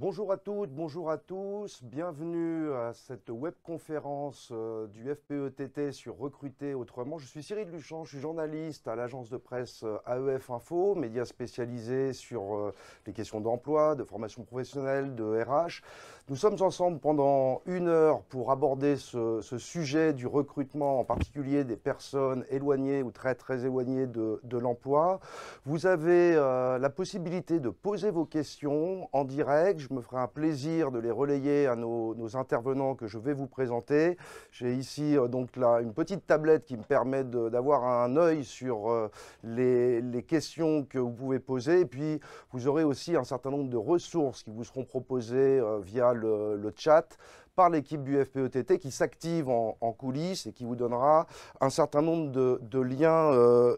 Bonjour à toutes, bonjour à tous, bienvenue à cette webconférence du FPETT sur Recruter Autrement. Je suis Cyril Luchon, je suis journaliste à l'agence de presse AEF Info, média spécialisé sur les questions d'emploi, de formation professionnelle, de RH. Nous sommes ensemble pendant 1 heure pour aborder ce sujet du recrutement, en particulier des personnes éloignées ou très éloignées de l'emploi. Vous avez la possibilité de poser vos questions en direct. Je me ferai un plaisir de les relayer à nos intervenants que je vais vous présenter. J'ai ici donc là une petite tablette qui me permet d'avoir un œil sur les questions que vous pouvez poser. Et puis, vous aurez aussi un certain nombre de ressources qui vous seront proposées via le chat par l'équipe du FPETT qui s'active en coulisses et qui vous donnera un certain nombre de liens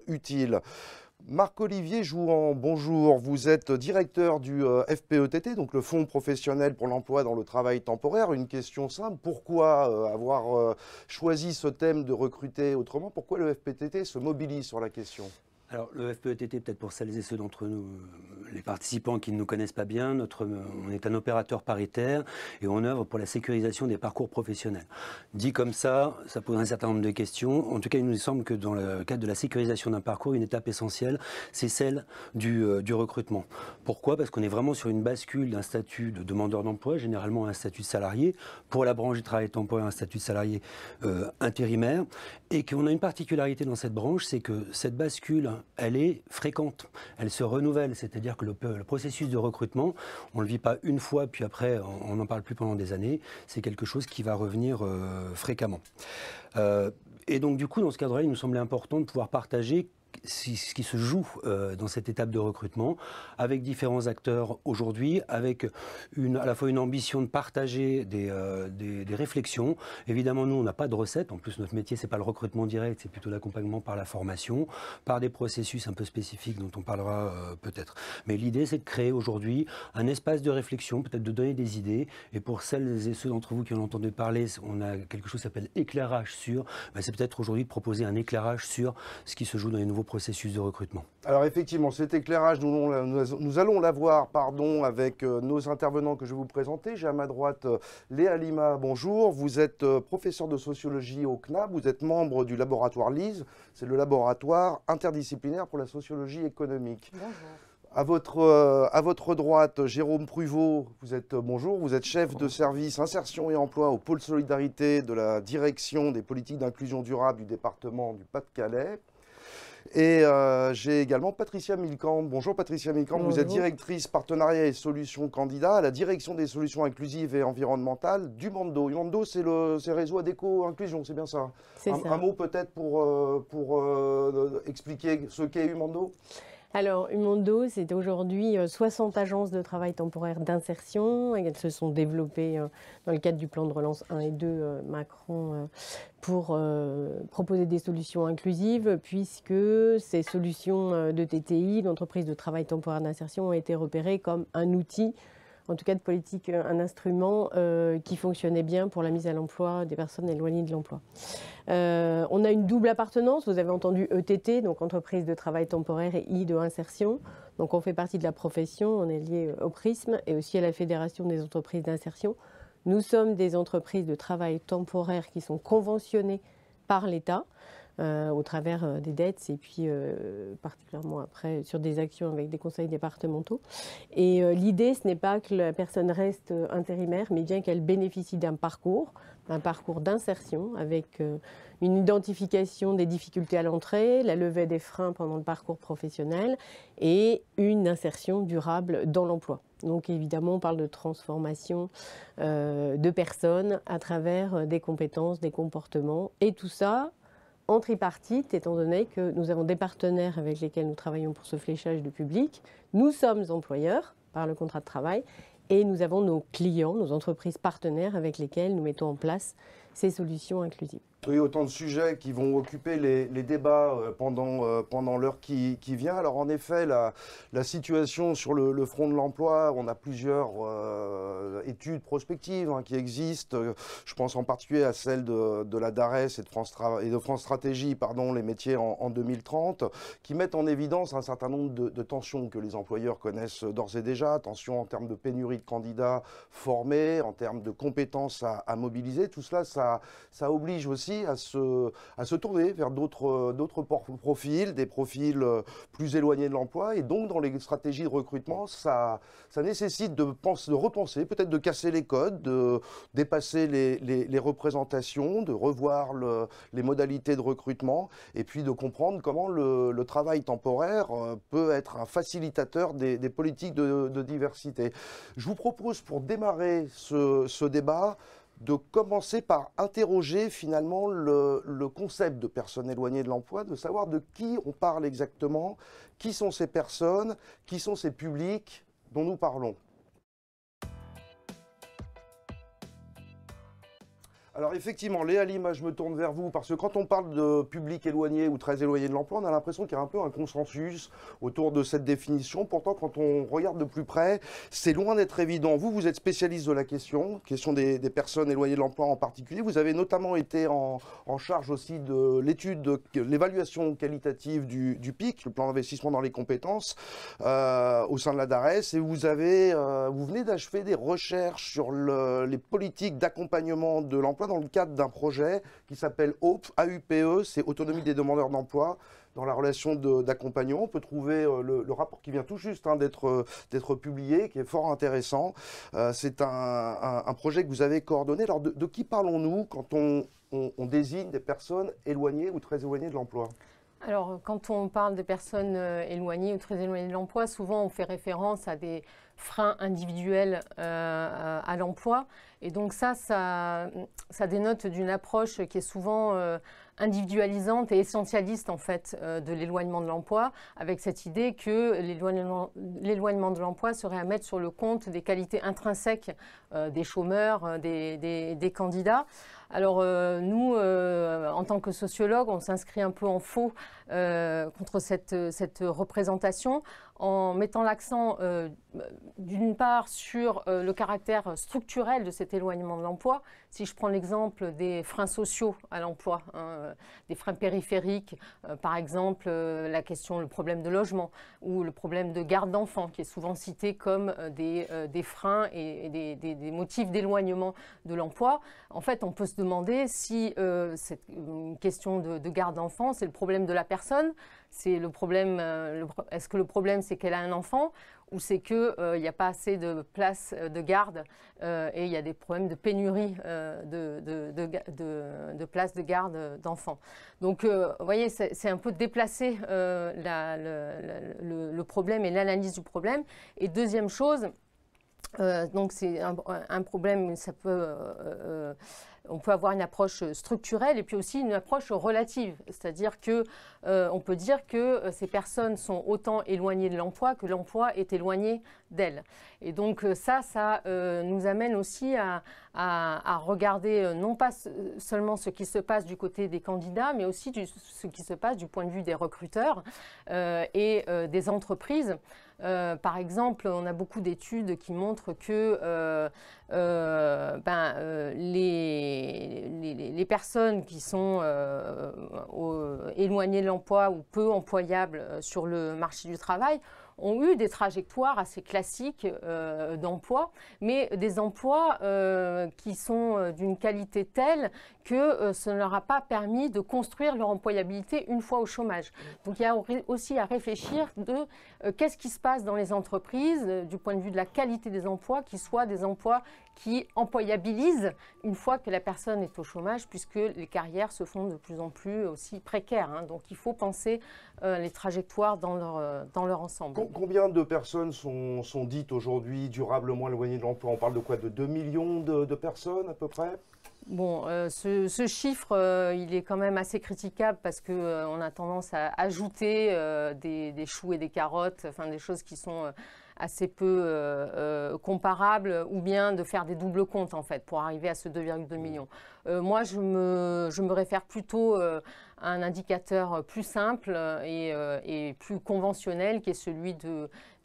utiles. Marc-Olivier Jouan, bonjour. Vous êtes directeur du FPETT, donc le Fonds professionnel pour l'emploi dans le travail temporaire. Une question simple, pourquoi avoir choisi ce thème de recruter autrement? Pourquoi le FPETT se mobilise sur la question? Alors, le FPETT, peut-être pour celles et ceux d'entre nous, les participants qui ne nous connaissent pas bien, on est un opérateur paritaire et on œuvre pour la sécurisation des parcours professionnels. Dit comme ça pose un certain nombre de questions. En tout cas, il nous semble que dans le cadre de la sécurisation d'un parcours, une étape essentielle, c'est celle du recrutement. Pourquoi? Parce qu'on est vraiment sur une bascule d'un statut de demandeur d'emploi, généralement un statut de salarié, pour la branche du travail temporaire, un statut de salarié intérimaire, et qu'on a une particularité dans cette branche, c'est que cette bascule, elle est fréquente, elle se renouvelle, c'est-à-dire que le processus de recrutement, on ne le vit pas une fois, puis après on n'en parle plus pendant des années, c'est quelque chose qui va revenir fréquemment. Et donc du coup, dans ce cadre-là, il nous semblait important de pouvoir partager ce qui se joue dans cette étape de recrutement, avec différents acteurs aujourd'hui, avec à la fois une ambition de partager des réflexions. Évidemment, nous, on n'a pas de recette. En plus, notre métier, c'est pas le recrutement direct, c'est plutôt l'accompagnement par la formation, par des processus un peu spécifiques dont on parlera peut-être. Mais l'idée, c'est de créer aujourd'hui un espace de réflexion, peut-être de donner des idées. Et pour celles et ceux d'entre vous qui en ont entendu parler, on a quelque chose qui s'appelle éclairage sur. C'est peut-être aujourd'hui de proposer un éclairage sur ce qui se joue dans les nouveaux processus de recrutement. Alors effectivement, cet éclairage, nous allons l'avoir avec nos intervenants que je vais vous présenter. J'ai à ma droite Léa Lima, bonjour. Vous êtes professeur de sociologie au CNAB, vous êtes membre du laboratoire LISE, c'est le laboratoire interdisciplinaire pour la sociologie économique. Bonjour. À votre droite, Jérôme Pruvot, bonjour, vous êtes chef de service insertion et emploi au pôle solidarité de la direction des politiques d'inclusion durable du département du Pas-de-Calais. Et j'ai également Patricia Milcamp. Bonjour Patricia Milcamp, vous êtes directrice partenariat et solutions candidats à la direction des solutions inclusives et environnementales du Mando. Mando, c'est le réseau Adéco Inclusion, c'est bien ça? C'est ça. Un mot peut-être pour expliquer ce qu'est Umando? Alors, Umando, c'est aujourd'hui 60 agences de travail temporaire d'insertion. Elles se sont développées dans le cadre du plan de relance 1 et 2 Macron pour proposer des solutions inclusives, puisque ces solutions de TTI, d'entreprise de travail temporaire d'insertion, ont été repérées comme un outil, en tout cas de politique, un instrument qui fonctionnait bien pour la mise à l'emploi des personnes éloignées de l'emploi. On a une double appartenance, vous avez entendu ETT, donc entreprise de travail temporaire, et I de insertion. Donc on fait partie de la profession, on est lié au Prisme et aussi à la Fédération des entreprises d'insertion. Nous sommes des entreprises de travail temporaire qui sont conventionnées par l'État au travers des dettes et puis particulièrement après sur des actions avec des conseils départementaux. Et l'idée, ce n'est pas que la personne reste intérimaire, mais bien qu'elle bénéficie d'un parcours d'insertion avec une identification des difficultés à l'entrée, la levée des freins pendant le parcours professionnel et une insertion durable dans l'emploi. Donc évidemment, on parle de transformation de personnes à travers des compétences, des comportements et tout ça en tripartite, étant donné que nous avons des partenaires avec lesquels nous travaillons pour ce fléchage du public. Nous sommes employeurs par le contrat de travail et nous avons nos clients, nos entreprises partenaires avec lesquelles nous mettons en place ces solutions inclusives. Oui, autant de sujets qui vont occuper les débats pendant l'heure qui vient. Alors en effet, la situation sur le front de l'emploi, on a plusieurs études prospectives qui existent. Je pense en particulier à celle de la DARES et de France Stratégie, les métiers en 2030, qui mettent en évidence un certain nombre de tensions que les employeurs connaissent d'ores et déjà. Tensions en termes de pénurie de candidats formés, en termes de compétences à mobiliser. Tout cela, ça oblige aussi à se tourner vers d'autres profils, des profils plus éloignés de l'emploi. Et donc, dans les stratégies de recrutement, ça nécessite de repenser, peut-être de casser les codes, de dépasser les représentations, de revoir les modalités de recrutement et puis de comprendre comment le travail temporaire peut être un facilitateur des politiques de diversité. Je vous propose, pour démarrer ce débat, de commencer par interroger finalement le concept de personnes éloignées de l'emploi, de savoir de qui on parle exactement, qui sont ces personnes, qui sont ces publics dont nous parlons. Alors effectivement, Léa Lima, je me tourne vers vous, parce que quand on parle de public éloigné ou très éloigné de l'emploi, on a l'impression qu'il y a un peu un consensus autour de cette définition. Pourtant, quand on regarde de plus près, c'est loin d'être évident. Vous êtes spécialiste de la question des personnes éloignées de l'emploi en particulier. Vous avez notamment été en charge aussi de l'étude de l'évaluation qualitative du PIC, le plan d'investissement dans les compétences, au sein de la DARES. Et vous venez d'achever des recherches sur les politiques d'accompagnement de l'emploi dans le cadre d'un projet qui s'appelle AUPE, AUPE, c'est Autonomie des demandeurs d'emploi dans la relation d'accompagnement. On peut trouver le rapport qui vient tout juste d'être publié, qui est fort intéressant. C'est un projet que vous avez coordonné. Alors de qui parlons-nous quand on désigne des personnes éloignées ou très éloignées de l'emploi ? Alors, quand on parle de personnes éloignées ou très éloignées de l'emploi, souvent on fait référence à des freins individuels à l'emploi. Et donc ça dénote d'une approche qui est souvent individualisante et essentialiste en fait de l'éloignement de l'emploi, avec cette idée que l'éloignement de l'emploi serait à mettre sur le compte des qualités intrinsèques des chômeurs, des candidats. Alors nous, en tant que sociologues, on s'inscrit un peu en faux contre cette représentation, en mettant l'accent d'une part sur le caractère structurel de cet éloignement de l'emploi. Si je prends l'exemple des freins sociaux à l'emploi, des freins périphériques, par exemple le problème de logement ou le problème de garde d'enfants, qui est souvent cité comme des freins et des motifs d'éloignement de l'emploi. En fait, on peut se demander si cette question de garde d'enfants, c'est le problème de la personne, c'est le problème, est-ce que le problème c'est qu'elle a un enfant, ou c'est qu'il n'y a pas assez de place de garde et il y a des problèmes de pénurie de places de garde d'enfants. Donc, vous voyez, c'est un peu déplacer le problème et l'analyse du problème. Et deuxième chose, donc c'est un problème, on peut avoir une approche structurelle et puis aussi une approche relative. C'est-à-dire qu'on peut dire que ces personnes sont autant éloignées de l'emploi que l'emploi est éloigné d'elles. Et donc ça nous amène aussi à regarder non pas seulement ce qui se passe du côté des candidats, mais aussi ce qui se passe du point de vue des recruteurs et des entreprises. Par exemple, on a beaucoup d'études qui montrent que les personnes qui sont éloignées de l'emploi ou peu employables sur le marché du travail ont eu des trajectoires assez classiques d'emploi, mais des emplois qui sont d'une qualité telle que ça ne leur a pas permis de construire leur employabilité une fois au chômage. Donc il y a aussi à réfléchir de qu'est-ce qui se passe dans les entreprises du point de vue de la qualité des emplois, qui soient des emplois qui employabilisent une fois que la personne est au chômage, puisque les carrières se font de plus en plus aussi précaires. Donc il faut penser les trajectoires dans leur ensemble. Combien de personnes sont dites aujourd'hui durablement éloignées de l'emploi? On parle de quoi? De 2 millions de personnes à peu près? Bon, ce chiffre, il est quand même assez critiquable parce qu'on a tendance à ajouter des choux et des carottes, enfin des choses qui sont assez peu comparables, ou bien de faire des doubles comptes en fait pour arriver à ce 2,2 millions. Moi, je me réfère plutôt à un indicateur plus simple et plus conventionnel, qui est celui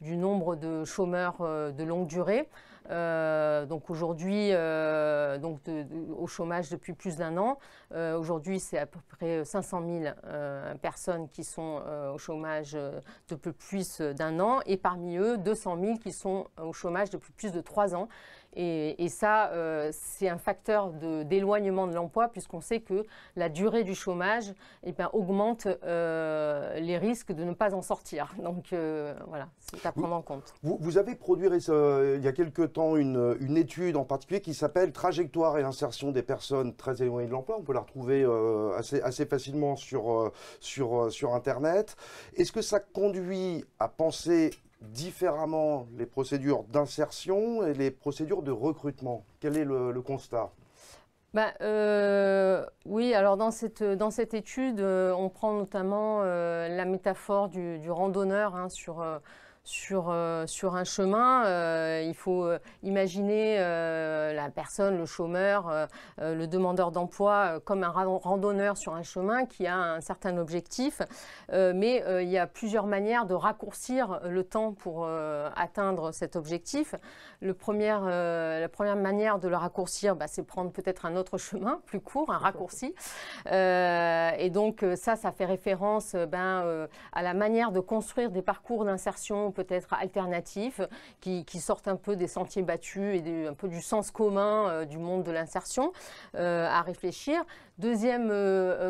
du nombre de chômeurs de longue durée. Donc aujourd'hui, au chômage depuis plus d'1 an. Aujourd'hui, c'est à peu près 500 000 personnes qui sont au chômage depuis plus d'1 an, et parmi eux, 200 000 qui sont au chômage depuis plus de 3 ans. Et ça, c'est un facteur d'éloignement de l'emploi, puisqu'on sait que la durée du chômage augmente les risques de ne pas en sortir. Donc voilà, c'est à prendre en compte. Vous avez produit il y a quelque temps une étude en particulier qui s'appelle « Trajectoire et insertion des personnes très éloignées de l'emploi ». On peut la retrouver assez facilement sur Internet. Est-ce que ça conduit à penser différemment les procédures d'insertion et les procédures de recrutement? Quel est le constat? Oui, alors dans cette étude, on prend notamment la métaphore du randonneur sur un chemin. Il faut imaginer la personne, le chômeur, le demandeur d'emploi comme un randonneur sur un chemin qui a un certain objectif, mais il y a plusieurs manières de raccourcir le temps pour atteindre cet objectif. La première manière de le raccourcir, c'est prendre peut-être un autre chemin plus court, un raccourci. Et donc ça fait référence à la manière de construire des parcours d'insertion peut-être alternatifs, qui sortent un peu des sentiers battus et un peu du sens commun du monde de l'insertion, à réfléchir. Deuxième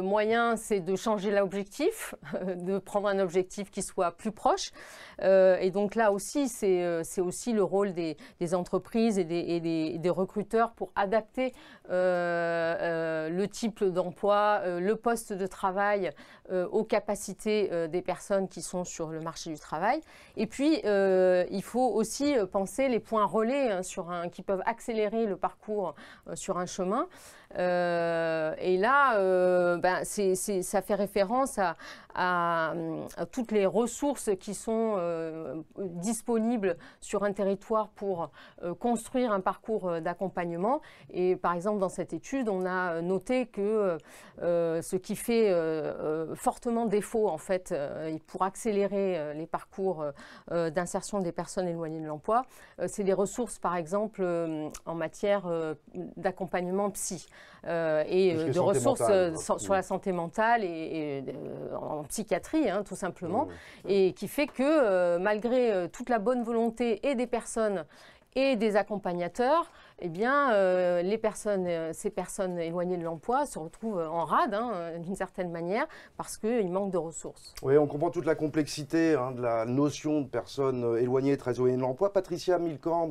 moyen, c'est de changer l'objectif, de prendre un objectif qui soit plus proche. Et donc là aussi, c'est aussi le rôle des entreprises et des recruteurs pour adapter le type d'emploi, le poste de travail aux capacités des personnes qui sont sur le marché du travail. Et puis, il faut aussi penser les points relais qui peuvent accélérer le parcours sur un chemin. Et là, ça fait référence à toutes les ressources qui sont disponibles sur un territoire pour construire un parcours d'accompagnement. Et par exemple, dans cette étude, on a noté que ce qui fait fortement défaut, en fait, pour accélérer les parcours d'insertion des personnes éloignées de l'emploi, c'est des ressources, par exemple, en matière d'accompagnement psy. Et de ressources sur la santé mentale et en psychiatrie, tout simplement, et qui fait que malgré toute la bonne volonté et des personnes et des accompagnateurs, eh bien, ces personnes éloignées de l'emploi se retrouvent en rade, d'une certaine manière, parce qu'il manque de ressources. Oui, on comprend toute la complexité de la notion de personnes éloignées, très éloignées de l'emploi. Patricia Milkamp,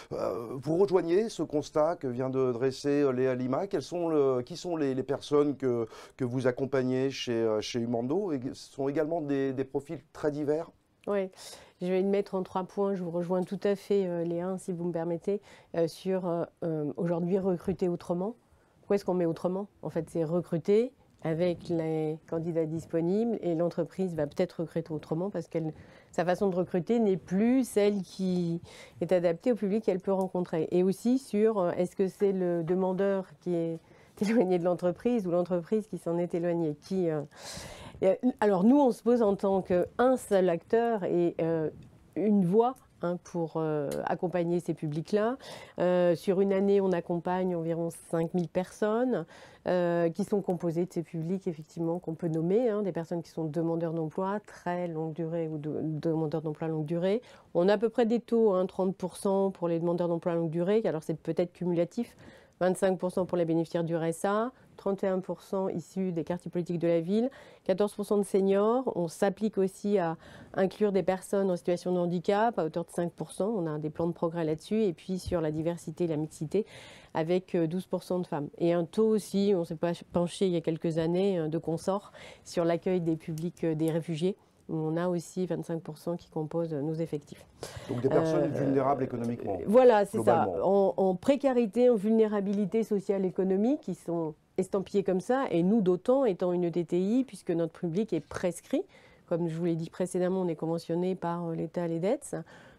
vous rejoignez ce constat que vient de dresser Léa Lima. Qui sont les personnes que vous accompagnez chez Umando? Et ce sont également des profils très divers? Oui. Je vais le mettre en 3 points. Je vous rejoins tout à fait, Léa, si vous me permettez, sur aujourd'hui recruter autrement. Pourquoi est-ce qu'on met autrement? En fait, c'est recruter avec les candidats disponibles, et l'entreprise va peut-être recruter autrement parce que sa façon de recruter n'est plus celle qui est adaptée au public qu'elle peut rencontrer. Et aussi sur est-ce que c'est le demandeur qui est éloigné de l'entreprise ou l'entreprise qui s'en est éloignée. Alors nous, on se pose en tant qu'un seul acteur et une voix pour accompagner ces publics-là. Sur une année, on accompagne environ 5000 personnes qui sont composées de ces publics, effectivement, qu'on peut nommer, des personnes qui sont demandeurs d'emploi, très longue durée ou demandeurs d'emploi longue durée. On a à peu près des taux, 30% pour les demandeurs d'emploi longue durée, alors c'est peut-être cumulatif, 25% pour les bénéficiaires du RSA, 31% issus des quartiers politiques de la ville, 14% de seniors. On s'applique aussi à inclure des personnes en situation de handicap à hauteur de 5%. On a des plans de progrès là-dessus. Et puis sur la diversité et la mixité, avec 12% de femmes. Et un taux aussi, on s'est penché il y a quelques années, de consort sur l'accueil des publics des réfugiés, où on a aussi 25% qui composent nos effectifs. Donc des personnes vulnérables économiquement. Voilà, c'est ça. En précarité, en vulnérabilité sociale et économique, qui sont estampillés comme ça. Et nous, d'autant, étant une ETTI, puisque notre public est prescrit, comme je vous l'ai dit précédemment, on est conventionné par l'État, les DETS.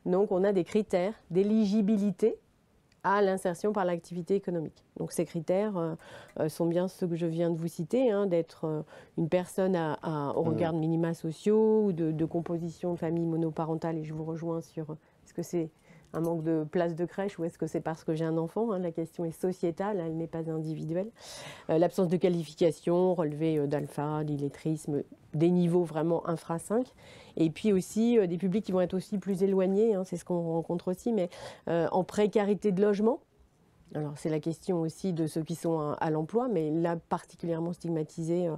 Donc on a des critères d'éligibilité à l'insertion par l'activité économique. Donc ces critères sont bien ceux que je viens de vous citer, hein, d'être une personne au regard de minima sociaux ou de composition de famille monoparentale. Et je vous rejoins sur est-ce que c'est un manque de place de crèche ou est-ce que c'est parce que j'ai un enfant, hein, la question est sociétale, elle n'est pas individuelle. L'absence de qualification, relevé d'alpha, d'illettrisme, des niveaux vraiment infra 5. Et puis aussi des publics qui vont être aussi plus éloignés, hein, c'est ce qu'on rencontre aussi, mais en précarité de logement. Alors c'est la question aussi de ceux qui sont à l'emploi, mais là particulièrement stigmatisés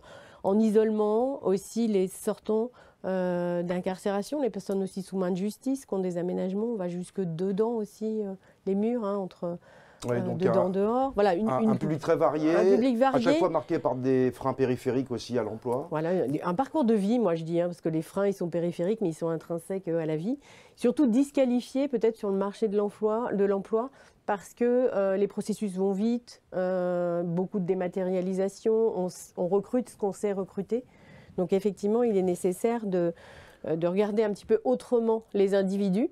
en isolement, aussi les sortants d'incarcération, les personnes aussi sous main de justice qui ont des aménagements, on va jusque dedans aussi, les murs, hein, entre dedans, dehors. Voilà, un public très varié, un public varié, à chaque fois marqué par des freins périphériques aussi à l'emploi. Voilà, un parcours de vie, moi je dis, hein, parce que les freins ils sont périphériques, mais ils sont intrinsèques à la vie. Surtout disqualifiés peut-être sur le marché de l'emploi, parce que les processus vont vite, beaucoup de dématérialisation, on recrute ce qu'on sait recruter. Donc effectivement, il est nécessaire de regarder un petit peu autrement les individus,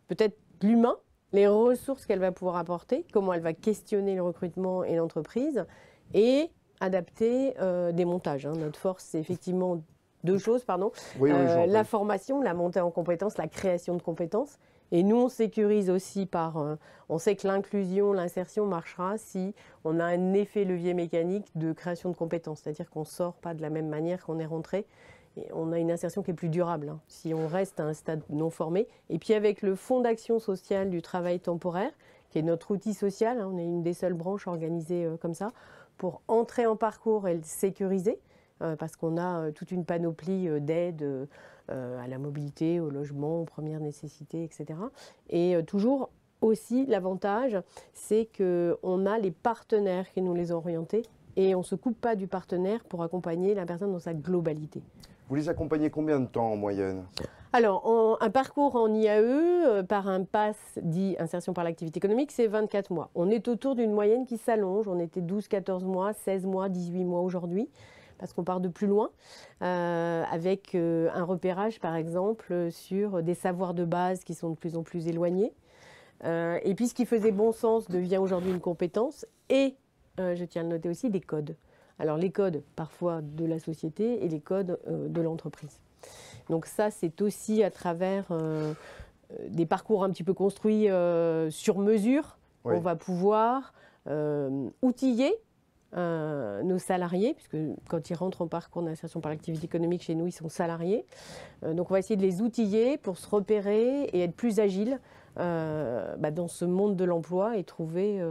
peut-être l'humain, les ressources qu'elle va pouvoir apporter, comment elle va questionner le recrutement et l'entreprise, et adapter des montages. Hein. Notre force, c'est effectivement deux choses, pardon. La formation, la montée en compétences, la création de compétences. Et nous, on sécurise aussi on sait que l'inclusion, l'insertion marchera si on a un effet levier mécanique de création de compétences. C'est-à-dire qu'on ne sort pas de la même manière qu'on est rentré. Et on a une insertion qui est plus durable, hein, si on reste à un stade non formé. Et puis avec le Fonds d'action sociale du travail temporaire, qui est notre outil social, hein, on est une des seules branches organisées comme ça, pour entrer en parcours et le sécuriser, parce qu'on a toute une panoplie d'aides à la mobilité, au logement, aux premières nécessités, etc. Et toujours aussi, l'avantage, c'est qu'on a les partenaires qui nous les ont orientés et on ne se coupe pas du partenaire pour accompagner la personne dans sa globalité. Vous les accompagnez combien de temps en moyenne ? Alors, un parcours en IAE, par un PASS dit insertion par l'activité économique, c'est 24 mois. On est autour d'une moyenne qui s'allonge. On était 12, 14 mois, 16 mois, 18 mois aujourd'hui, parce qu'on part de plus loin, avec un repérage, par exemple, sur des savoirs de base qui sont de plus en plus éloignés. Et puis, ce qui faisait bon sens devient aujourd'hui une compétence et, je tiens à le noter aussi, des codes. Alors, les codes, parfois, de la société et les codes de l'entreprise. Donc ça, c'est aussi à travers des parcours un petit peu construits sur mesure. Oui. On va pouvoir outiller nos salariés, puisque quand ils rentrent en parcours d'insertion par l'activité économique chez nous, ils sont salariés. Donc on va essayer de les outiller pour se repérer et être plus agiles dans ce monde de l'emploi et trouver...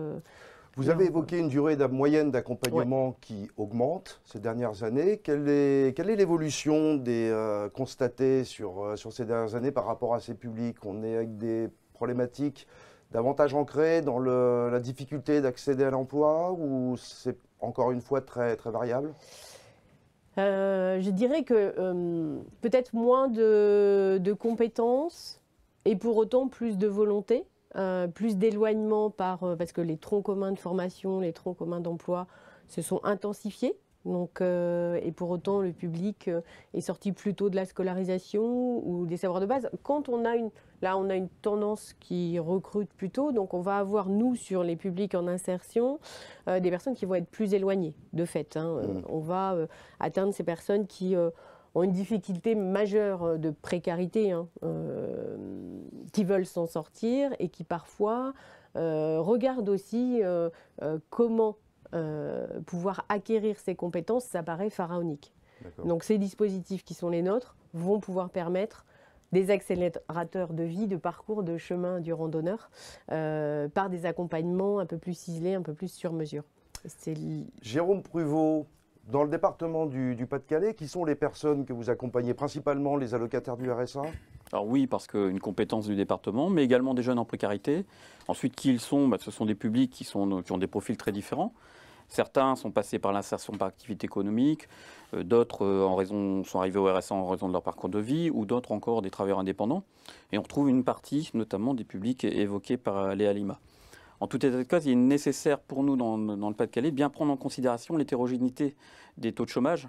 Vous avez évoqué une durée moyenne d'accompagnement qui augmente ces dernières années. Quelle est l'évolution constatée sur ces dernières années par rapport à ces publics ? On est avec des problématiques davantage ancrées dans la difficulté d'accéder à l'emploi ou c'est encore une fois très, très variable ? Je dirais que peut-être moins de compétences et pour autant plus de volonté. Plus d'éloignement parce que les troncs communs de formation, les troncs communs d'emploi se sont intensifiés. Donc, et pour autant, le public est sorti plutôt de la scolarisation ou des savoirs de base. Quand on a une tendance qui recrute plutôt, donc on va avoir, nous, sur les publics en insertion, des personnes qui vont être plus éloignées, de fait. Hein. On va atteindre ces personnes qui... ont une difficulté majeure de précarité, hein, qui veulent s'en sortir et qui parfois regardent aussi comment pouvoir acquérir ces compétences, ça paraît pharaonique. Donc ces dispositifs qui sont les nôtres vont pouvoir permettre des accélérateurs de vie, de parcours, de chemin du randonneur, par des accompagnements un peu plus ciselés, un peu plus sur mesure. Jérôme Pruvot, dans le département du Pas-de-Calais, qui sont les personnes que vous accompagnez, principalement les allocataires du RSA ? Alors oui, parce qu'une compétence du département, mais également des jeunes en précarité. Ensuite, qui ils sont ? Ce sont des publics qui ont des profils très différents. Certains sont passés par l'insertion par activité économique, d'autres sont arrivés au RSA en raison de leur parcours de vie, ou d'autres encore des travailleurs indépendants. Et on retrouve une partie, notamment des publics évoqués par Léa Lima. En tout état de cause, il est nécessaire pour nous, dans le Pas-de-Calais, bien prendre en considération l'hétérogénéité des taux de chômage,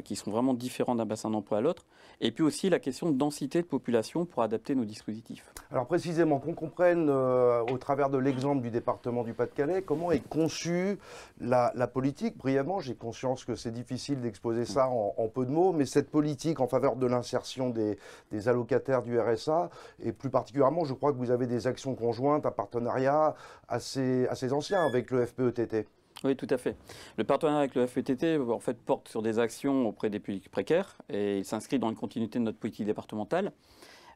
qui sont vraiment différents d'un bassin d'emploi à l'autre, et puis aussi la question de densité de population pour adapter nos dispositifs. Alors précisément, qu'on comprenne au travers de l'exemple du département du Pas-de-Calais, comment est conçue la politique. Brièvement, j'ai conscience que c'est difficile d'exposer ça en peu de mots, mais cette politique en faveur de l'insertion des allocataires du RSA, et plus particulièrement, je crois que vous avez des actions conjointes, un partenariat assez ancien avec le FPETT. Oui, tout à fait. Le partenariat avec le FPTT en fait, porte sur des actions auprès des publics précaires et il s'inscrit dans la continuité de notre politique départementale.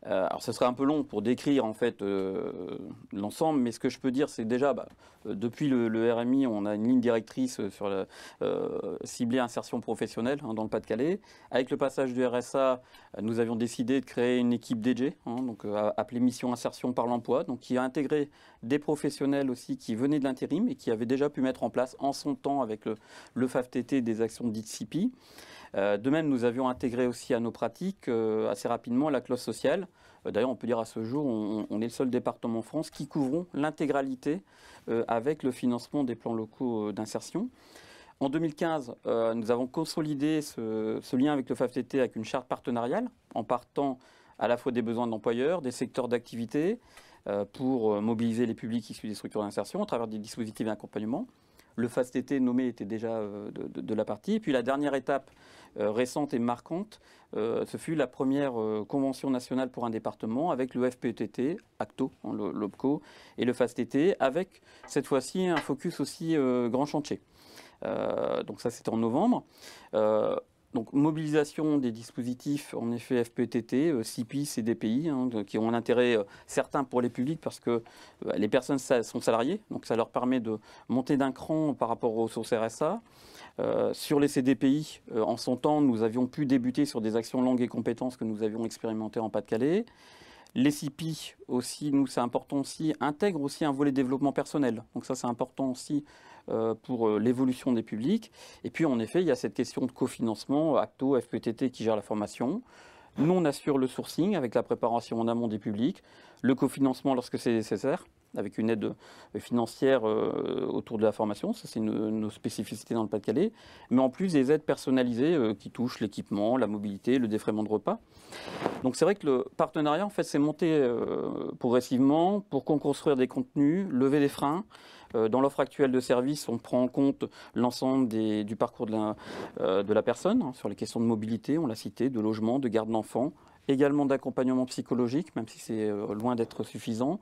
Alors, ce serait un peu long pour décrire en fait l'ensemble, mais ce que je peux dire, c'est déjà, depuis le RMI, on a une ligne directrice sur la ciblée insertion professionnelle dans le Pas-de-Calais. Avec le passage du RSA, nous avions décidé de créer une équipe dédiée, donc appelée Mission Insertion par l'Emploi, donc qui a intégré des professionnels aussi qui venaient de l'intérim et qui avaient déjà pu mettre en place en son temps avec le FAFTT des actions dites CIPI. De même, nous avions intégré aussi à nos pratiques assez rapidement la clause sociale. D'ailleurs, on peut dire à ce jour, on est le seul département en France qui couvrons l'intégralité avec le financement des plans locaux d'insertion. En 2015, nous avons consolidé ce lien avec le FAFTT avec une charte partenariale en partant à la fois des besoins de l'employeur, des secteurs d'activité pour mobiliser les publics issus des structures d'insertion à travers des dispositifs d'accompagnement. Le FAFTT nommé était déjà de la partie. Et puis la dernière étape récente et marquante, ce fut la première convention nationale pour un département avec le FPETT, ACTO, l'OPCO, et le FAFTT, avec cette fois-ci un focus aussi grand chantier. Donc ça, c'était en novembre. Donc, mobilisation des dispositifs, en effet, FPETT, CIPI, CDPI, qui ont un intérêt certain pour les publics parce que les personnes sont salariées, donc ça leur permet de monter d'un cran par rapport aux sources RSA. Sur les CDPI, en son temps, nous avions pu débuter sur des actions langues et compétences que nous avions expérimentées en Pas-de-Calais. Les CIPI aussi, nous c'est important aussi, intègrent aussi un volet développement personnel. Donc ça c'est important aussi pour l'évolution des publics. Et puis en effet, il y a cette question de cofinancement, ACTO, FPETT qui gère la formation. Nous on assure le sourcing avec la préparation en amont des publics, le cofinancement lorsque c'est nécessaire, avec une aide financière autour de la formation, ça c'est nos spécificités dans le Pas-de-Calais, mais en plus des aides personnalisées qui touchent l'équipement, la mobilité, le défraiement de repas. Donc c'est vrai que le partenariat en fait s'est monté progressivement pour construire des contenus, lever des freins. Dans l'offre actuelle de services, on prend en compte l'ensemble du parcours de la personne, sur les questions de mobilité, on l'a cité, de logement, de garde d'enfants, également d'accompagnement psychologique, même si c'est loin d'être suffisant.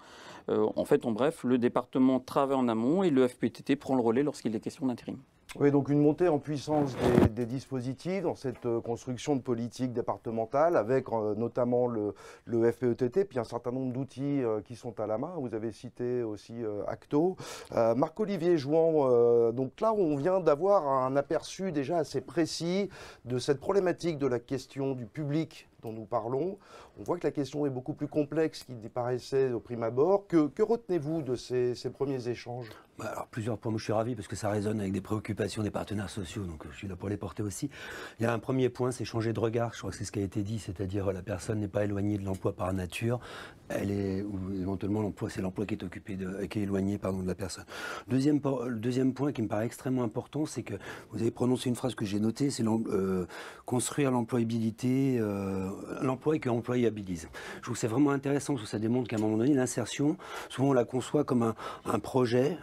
En fait, en bref, le département travaille en amont et le FPTT prend le relais lorsqu'il est question d'intérim. Oui, donc une montée en puissance des dispositifs dans cette construction de politique départementale avec notamment le FPETT, puis un certain nombre d'outils qui sont à la main. Vous avez cité aussi ACTO. Marc-Olivier Jouan, donc là on vient d'avoir un aperçu déjà assez précis de cette problématique de la question du public dont nous parlons. On voit que la question est beaucoup plus complexe qu'il n'y paraissait au prime abord. Que retenez-vous de ces premiers échanges ? Alors, plusieurs points. Moi, je suis ravi parce que ça résonne avec des préoccupations des partenaires sociaux, donc je suis là pour les porter aussi. Il y a un premier point, c'est changer de regard. Je crois que c'est ce qui a été dit, c'est-à-dire la personne n'est pas éloignée de l'emploi par nature. Elle est, ou éventuellement, c'est l'emploi qui est occupé, qui est éloigné de la personne. Le deuxième point qui me paraît extrêmement important, c'est que vous avez prononcé une phrase que j'ai notée, c'est construire l'employabilité, l'emploi et que employabilise. Je trouve que c'est vraiment intéressant parce que ça démontre qu'à un moment donné, l'insertion, souvent on la conçoit comme un projet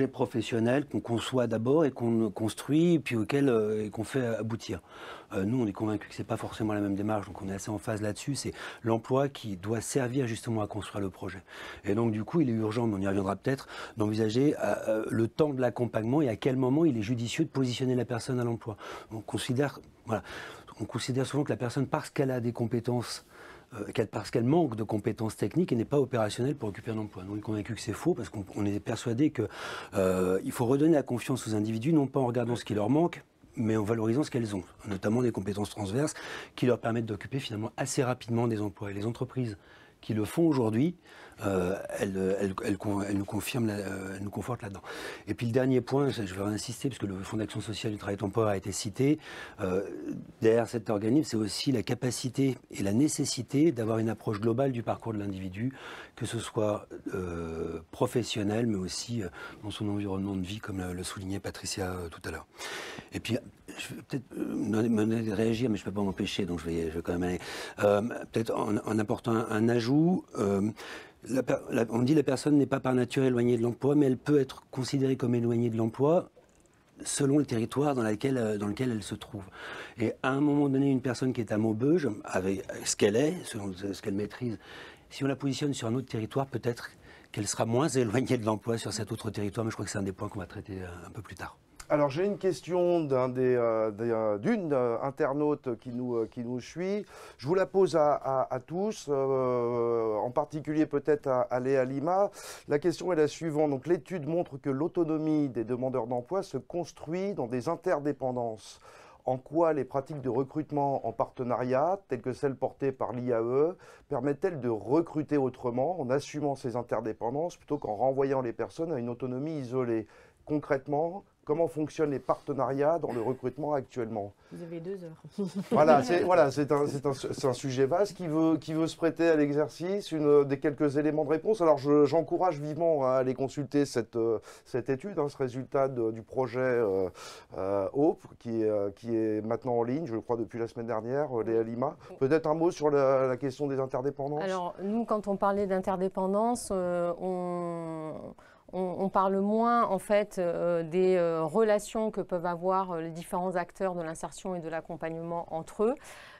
professionnel qu'on conçoit d'abord et qu'on construit, puis et qu'on fait aboutir. Nous, on est convaincus que ce n'est pas forcément la même démarche, donc on est assez en phase là-dessus. C'est l'emploi qui doit servir justement à construire le projet. Et donc, du coup, il est urgent, mais on y reviendra peut-être, d'envisager le temps de l'accompagnement et à quel moment il est judicieux de positionner la personne à l'emploi. On considère souvent que la personne, parce qu'elle a des compétences, parce qu'elle manque de compétences techniques et n'est pas opérationnelle pour occuper un emploi. Nous, on est convaincus que c'est faux parce qu'on est persuadé qu'il faut redonner la confiance aux individus, non pas en regardant ce qui leur manque, mais en valorisant ce qu'elles ont, notamment des compétences transverses qui leur permettent d'occuper finalement assez rapidement des emplois. Et les entreprises qui le font aujourd'hui elle nous confirme, elle nous conforte là-dedans. Et puis le dernier point, je vais insister, parce que le Fonds d'action sociale du travail temporaire a été cité, derrière cet organisme, c'est aussi la capacité et la nécessité d'avoir une approche globale du parcours de l'individu, que ce soit professionnel, mais aussi dans son environnement de vie, comme le soulignait Patricia tout à l'heure. Et puis, je vais peut-être me réagir, mais je ne peux pas m'empêcher, donc je vais quand même aller. Peut-être en apportant un ajout. On dit que la personne n'est pas par nature éloignée de l'emploi, mais elle peut être considérée comme éloignée de l'emploi selon le territoire dans lequel elle se trouve. Et à un moment donné, une personne qui est à Maubeuge, avec ce qu'elle est, selon ce qu'elle maîtrise, si on la positionne sur un autre territoire, peut-être qu'elle sera moins éloignée de l'emploi sur cet autre territoire, mais je crois que c'est un des points qu'on va traiter un peu plus tard. Alors j'ai une question d'une internaute qui nous suit. Je vous la pose à tous, en particulier peut-être à Léa Lima. La question est la suivante. Donc l'étude montre que l'autonomie des demandeurs d'emploi se construit dans des interdépendances. En quoi les pratiques de recrutement en partenariat, telles que celles portées par l'IAE, permettent-elles de recruter autrement en assumant ces interdépendances plutôt qu'en renvoyant les personnes à une autonomie isolée? Concrètement, comment fonctionnent les partenariats dans le recrutement actuellement? Vous avez 2 heures. Voilà, c'est un sujet vaste qui veut se prêter à l'exercice, des quelques éléments de réponse. Alors j'encourage vivement à aller consulter cette étude, ce résultat du projet HOPE, qui est maintenant en ligne, je crois depuis la semaine dernière, Léa Lima. Peut-être un mot sur la question des interdépendances? Alors nous, quand on parlait d'interdépendance, on parle moins en fait des relations que peuvent avoir les différents acteurs de l'insertion et de l'accompagnement entre eux.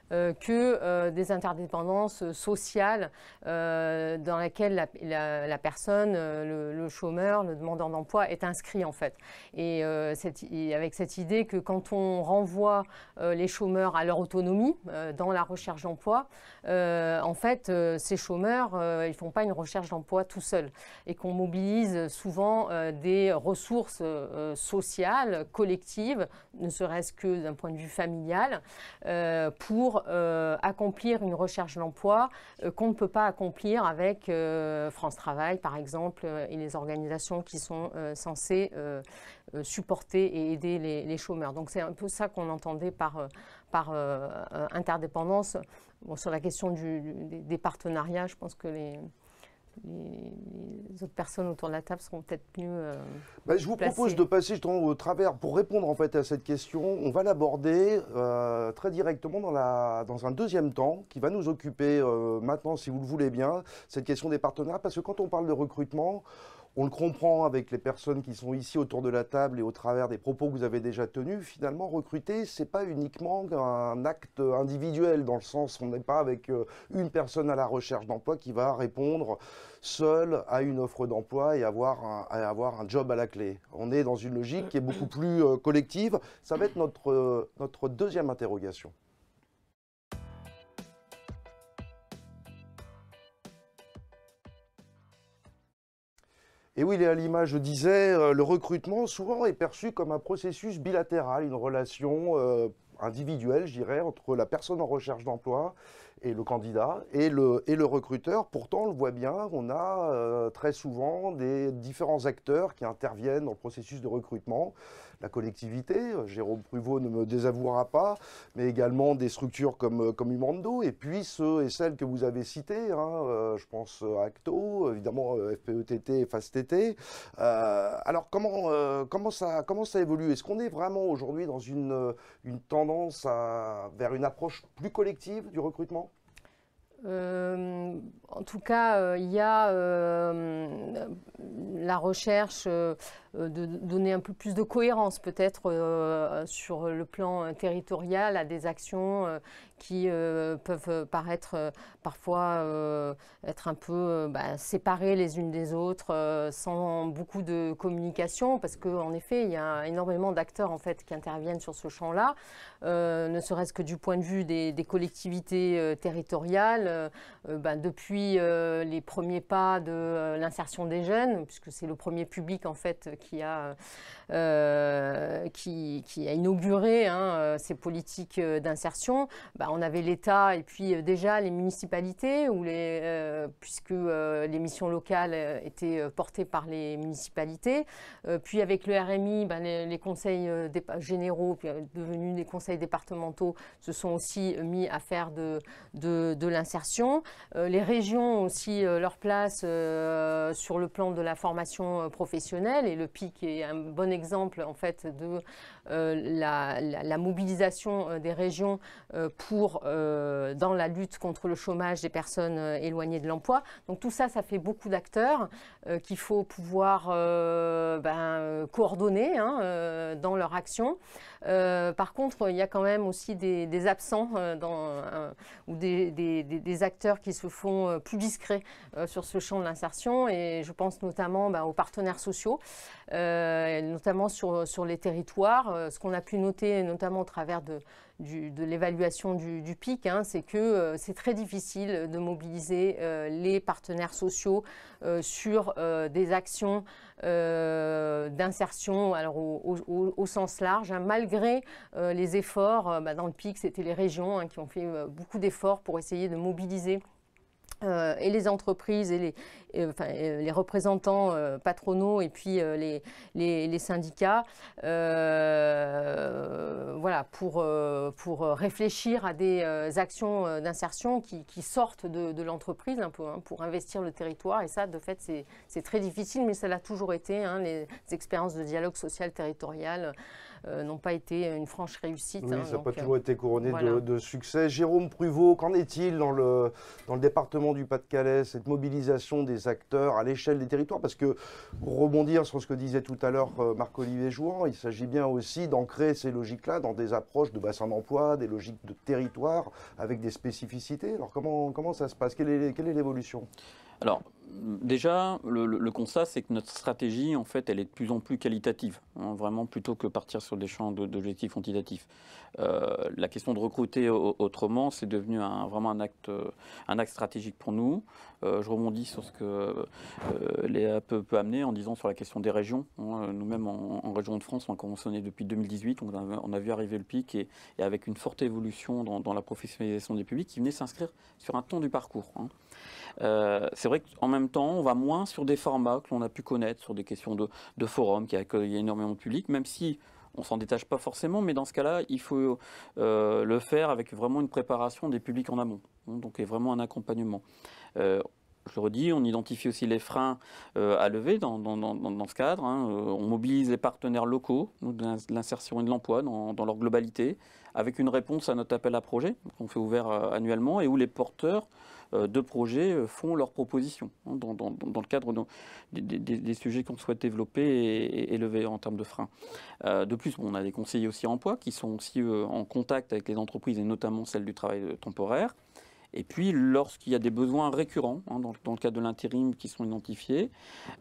Que des interdépendances sociales dans lesquelles la personne, le chômeur, le demandeur d'emploi est inscrit en fait. Et avec cette idée que quand on renvoie les chômeurs à leur autonomie dans la recherche d'emploi, en fait ces chômeurs ils ne font pas une recherche d'emploi tout seuls et qu'on mobilise souvent des ressources sociales, collectives, ne serait-ce que d'un point de vue familial, pour accomplir une recherche d'emploi qu'on ne peut pas accomplir avec France Travail, par exemple, et les organisations qui sont censées supporter et aider les chômeurs. Donc c'est un peu ça qu'on entendait par interdépendance. Bon, sur la question des partenariats, je pense que les autres personnes autour de la table seront peut-être mieux je vous propose de passer justement au travers, pour répondre en fait à cette question, on va l'aborder très directement dans un deuxième temps qui va nous occuper maintenant, si vous le voulez bien, cette question des partenariats, parce que quand on parle de recrutement, on le comprend avec les personnes qui sont ici autour de la table et au travers des propos que vous avez déjà tenus. Finalement, recruter, ce n'est pas uniquement un acte individuel, dans le sens où on n'est pas avec une personne à la recherche d'emploi qui va répondre seule à une offre d'emploi et avoir un job à la clé. On est dans une logique qui est beaucoup plus collective. Ça va être notre deuxième interrogation. Et oui, Léa Lima, je disais, le recrutement souvent est perçu comme un processus bilatéral, une relation individuelle, je dirais, entre la personne en recherche d'emploi et le candidat et le recruteur. Pourtant, on le voit bien, on a très souvent des différents acteurs qui interviennent dans le processus de recrutement. La collectivité, Jérôme Pruvot ne me désavouera pas, mais également des structures comme Umando, et puis ceux et celles que vous avez cités, je pense à Acto, évidemment FPETT et FASTT. Alors comment ça évolue? Est-ce qu'on est vraiment aujourd'hui dans une tendance vers une approche plus collective du recrutement? En tout cas, il y a la recherche de donner un peu plus de cohérence peut-être sur le plan territorial à des actions qui peuvent paraître parfois être un peu séparées les unes des autres, sans beaucoup de communication, parce qu'en effet, il y a énormément d'acteurs en fait, qui interviennent sur ce champ-là, ne serait-ce que du point de vue des collectivités territoriales, depuis les premiers pas de l'insertion des jeunes, puisque c'est le premier public en fait qui a inauguré ces politiques d'insertion, on avait l'État et puis déjà les municipalités, puisque les missions locales étaient portées par les municipalités. Puis avec le RMI, les conseils généraux, puis devenus des conseils départementaux, se sont aussi mis à faire de l'insertion. Les régions ont aussi leur place sur le plan de la formation professionnelle, et le PIC est un bon exemple en fait de la mobilisation des régions dans la lutte contre le chômage des personnes éloignées de l'emploi. Donc tout ça, ça fait beaucoup d'acteurs qu'il faut pouvoir coordonner dans leur action. Par contre, il y a quand même aussi des absents ou des acteurs qui se font plus discrets sur ce champ de l'insertion, et je pense notamment aux partenaires sociaux, notamment sur les territoires. Ce qu'on a pu noter, notamment au travers de l'évaluation du PIC, c'est que c'est très difficile de mobiliser les partenaires sociaux sur des actions d'insertion au sens large, malgré les efforts. Dans le PIC, c'était les régions qui ont fait beaucoup d'efforts pour essayer de mobiliser et les entreprises et les représentants patronaux et puis les syndicats, pour réfléchir à des actions d'insertion qui sortent de l'entreprise un peu, pour investir le territoire. Et ça, de fait, c'est très difficile, mais ça l'a toujours été. Les expériences de dialogue social territorial n'ont pas été une franche réussite. Oui, ça n'a pas toujours été couronné de succès. Jérôme Pruvot, qu'en est-il dans le département du Pas-de-Calais, cette mobilisation des acteurs à l'échelle des territoires? Parce que, pour rebondir sur ce que disait tout à l'heure Marc-Olivier Jouan, il s'agit bien aussi d'ancrer ces logiques-là dans des approches de bassin d'emploi, des logiques de territoire, avec des spécificités. Alors comment ça se passe? Quelle est l'évolution? Alors, déjà, le constat, c'est que notre stratégie, en fait, elle est de plus en plus qualitative, vraiment, plutôt que partir sur des champs d'objectifs quantitatifs. La question de recruter autrement, c'est devenu vraiment un acte stratégique pour nous. Je rebondis sur ce que Léa peut amener en disant sur la question des régions. Nous-mêmes, en région de France, on a conventionné depuis 2018, on a vu arriver le PIC, et avec une forte évolution dans la professionnalisation des publics qui venait s'inscrire sur un ton du parcours. C'est vrai qu'en même temps, on va moins sur des formats que l'on a pu connaître, sur des questions de forums qui accueillent énormément de public, même si on ne s'en détache pas forcément, mais dans ce cas-là, il faut le faire avec vraiment une préparation des publics en amont, donc vraiment un accompagnement. Je le redis, on identifie aussi les freins à lever dans ce cadre. On mobilise les partenaires locaux de l'insertion et de l'emploi dans leur globalité, avec une réponse à notre appel à projet qu'on fait ouvert annuellement, et où les porteurs de projets font leurs propositions dans le cadre des sujets qu'on souhaite développer et lever en termes de freins. De plus, on a des conseillers aussi emploi qui sont aussi en contact avec les entreprises, et notamment celles du travail temporaire. Et puis, lorsqu'il y a des besoins récurrents, dans le cadre de l'intérim qui sont identifiés,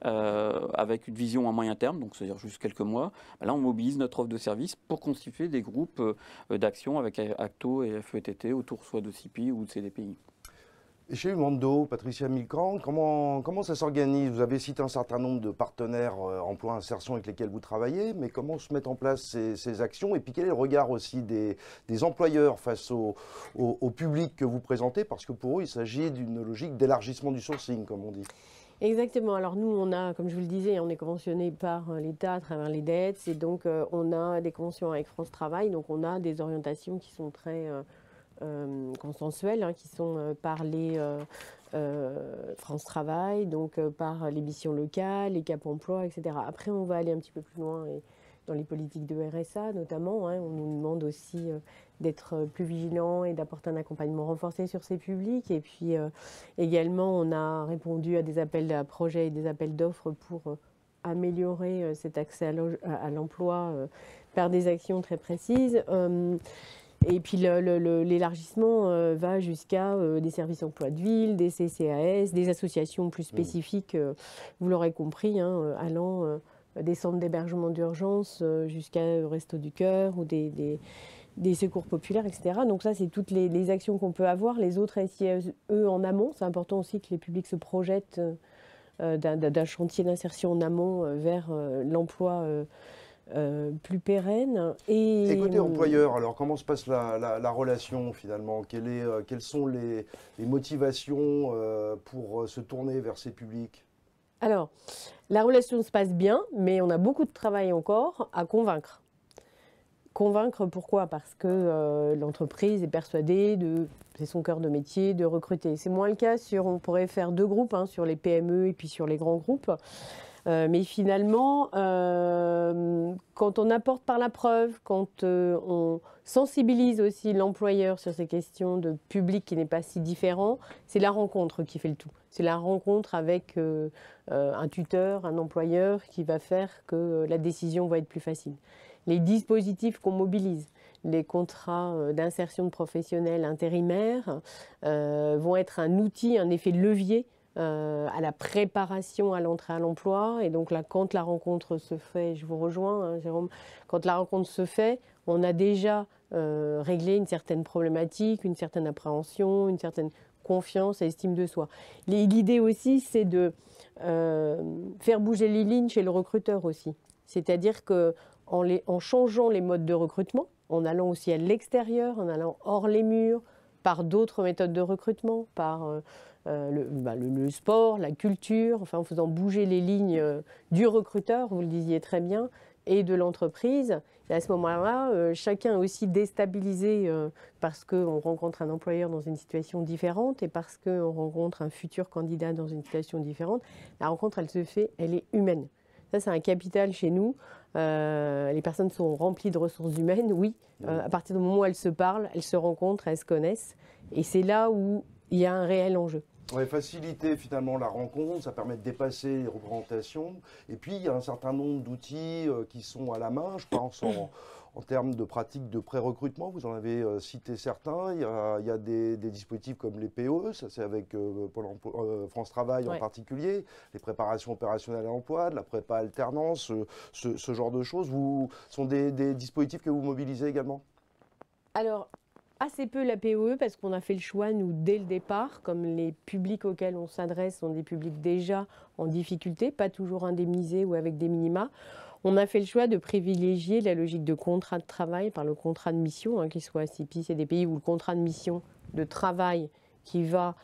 avec une vision à moyen terme, donc c'est-à-dire juste quelques mois, là, on mobilise notre offre de service pour constituer des groupes d'action avec Acto et FETT autour soit de CIPI ou de CDPI. Et chez Umando, Patricia Milcan, comment ça s'organise? Vous avez cité un certain nombre de partenaires emploi-insertion avec lesquels vous travaillez, mais comment se mettent en place ces actions? Et puis quel est le regard aussi des employeurs face au public que vous présentez? Parce que pour eux, il s'agit d'une logique d'élargissement du sourcing, comme on dit. Exactement. Alors nous, on a, comme je vous le disais, on est conventionné par l'État à travers les DETS, et donc on a des conventions avec France Travail, donc on a des orientations qui sont très consensuelles, qui sont par les France Travail, donc par les missions locales, les Cap Emploi, etc. Après, on va aller un petit peu plus loin dans les politiques de RSA notamment. On nous demande aussi d'être plus vigilants et d'apporter un accompagnement renforcé sur ces publics. Et puis également, on a répondu à des appels à projets et des appels d'offres pour améliorer cet accès à l'emploi par des actions très précises. Et puis l'élargissement va jusqu'à des services emploi de ville, des CCAS, des associations plus spécifiques, vous l'aurez compris, allant des centres d'hébergement d'urgence jusqu'à Resto du Cœur ou des secours populaires, etc. Donc ça, c'est toutes les actions qu'on peut avoir. Les autres SIE, eux, en amont. C'est important aussi que les publics se projettent d'un chantier d'insertion en amont vers l'emploi plus pérenne. Et côté employeur, alors comment se passe la relation finalement? Quelles sont les motivations pour se tourner vers ces publics? Alors, la relation se passe bien, mais on a beaucoup de travail encore à convaincre. Convaincre pourquoi? Parce que l'entreprise est persuadée c'est son cœur de métier, de recruter. C'est moins le cas on pourrait faire 2 groupes, hein, sur les PME et puis sur les grands groupes. Mais finalement, quand on apporte par la preuve, quand on sensibilise aussi l'employeur sur ces questions de public qui n'est pas si différent, c'est la rencontre qui fait le tout. C'est la rencontre avec un tuteur, un employeur qui va faire que la décision va être plus facile. Les dispositifs qu'on mobilise, les contrats d'insertion de professionnels intérimaires vont être un outil, un effet de levier à la préparation à l'entrée à l'emploi. Et donc là, quand la rencontre se fait, je vous rejoins, hein, Jérôme, quand la rencontre se fait, on a déjà réglé une certaine problématique, une certaine appréhension, une certaine confiance et estime de soi. L'idée aussi, c'est de faire bouger les lignes chez le recruteur aussi. C'est-à-dire qu'en changeant les modes de recrutement, en allant aussi à l'extérieur, en allant hors les murs, par d'autres méthodes de recrutement, par le sport, la culture, enfin en faisant bouger les lignes du recruteur, vous le disiez très bien, et de l'entreprise. Et à ce moment-là, chacun est aussi déstabilisé parce qu'on rencontre un employeur dans une situation différente et parce qu'on rencontre un futur candidat dans une situation différente. La rencontre, elle se fait, elle est humaine. Ça, c'est un capital chez nous. Les personnes sont remplies de ressources humaines, oui. À partir du moment où elles se parlent, elles se rencontrent, elles se connaissent. Et c'est là où il y a un réel enjeu. Ouais, faciliter finalement la rencontre, ça permet de dépasser les représentations. Et puis, il y a un certain nombre d'outils qui sont à la main. Je pense en termes de pratiques de pré-recrutement, vous en avez cité certains. Il y a des dispositifs comme les POE, ça c'est avec France Travail en particulier, les préparations opérationnelles à l'emploi, de la prépa alternance, ce genre de choses. Sont des dispositifs que vous mobilisez également? Alors, assez peu la POE parce qu'on a fait le choix, nous, dès le départ, comme les publics auxquels on s'adresse sont des publics déjà en difficulté, pas toujours indemnisés ou avec des minima. On a fait le choix de privilégier la logique de contrat de travail par le contrat de mission, hein, qu'il soit à CIPI, CDPI, ou le contrat de mission de travail qui va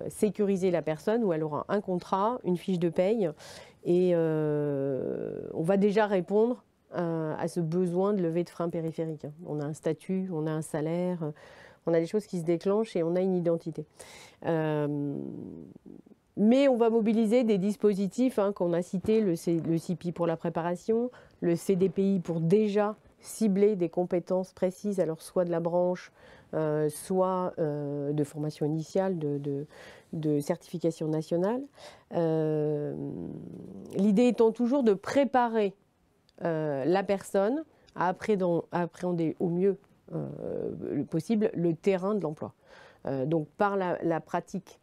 sécuriser la personne, où elle aura un contrat, une fiche de paye, et on va déjà répondre à ce besoin de levée de freins périphériques. On a un statut, on a un salaire, on a des choses qui se déclenchent et on a une identité. Mais on va mobiliser des dispositifs qu'on a cités, le CIPI pour la préparation, le CDPI pour déjà cibler des compétences précises, alors soit de la branche, soit de formation initiale, de certification nationale. L'idée étant toujours de préparer la personne à appréhender au mieux possible le terrain de l'emploi. Donc par la pratique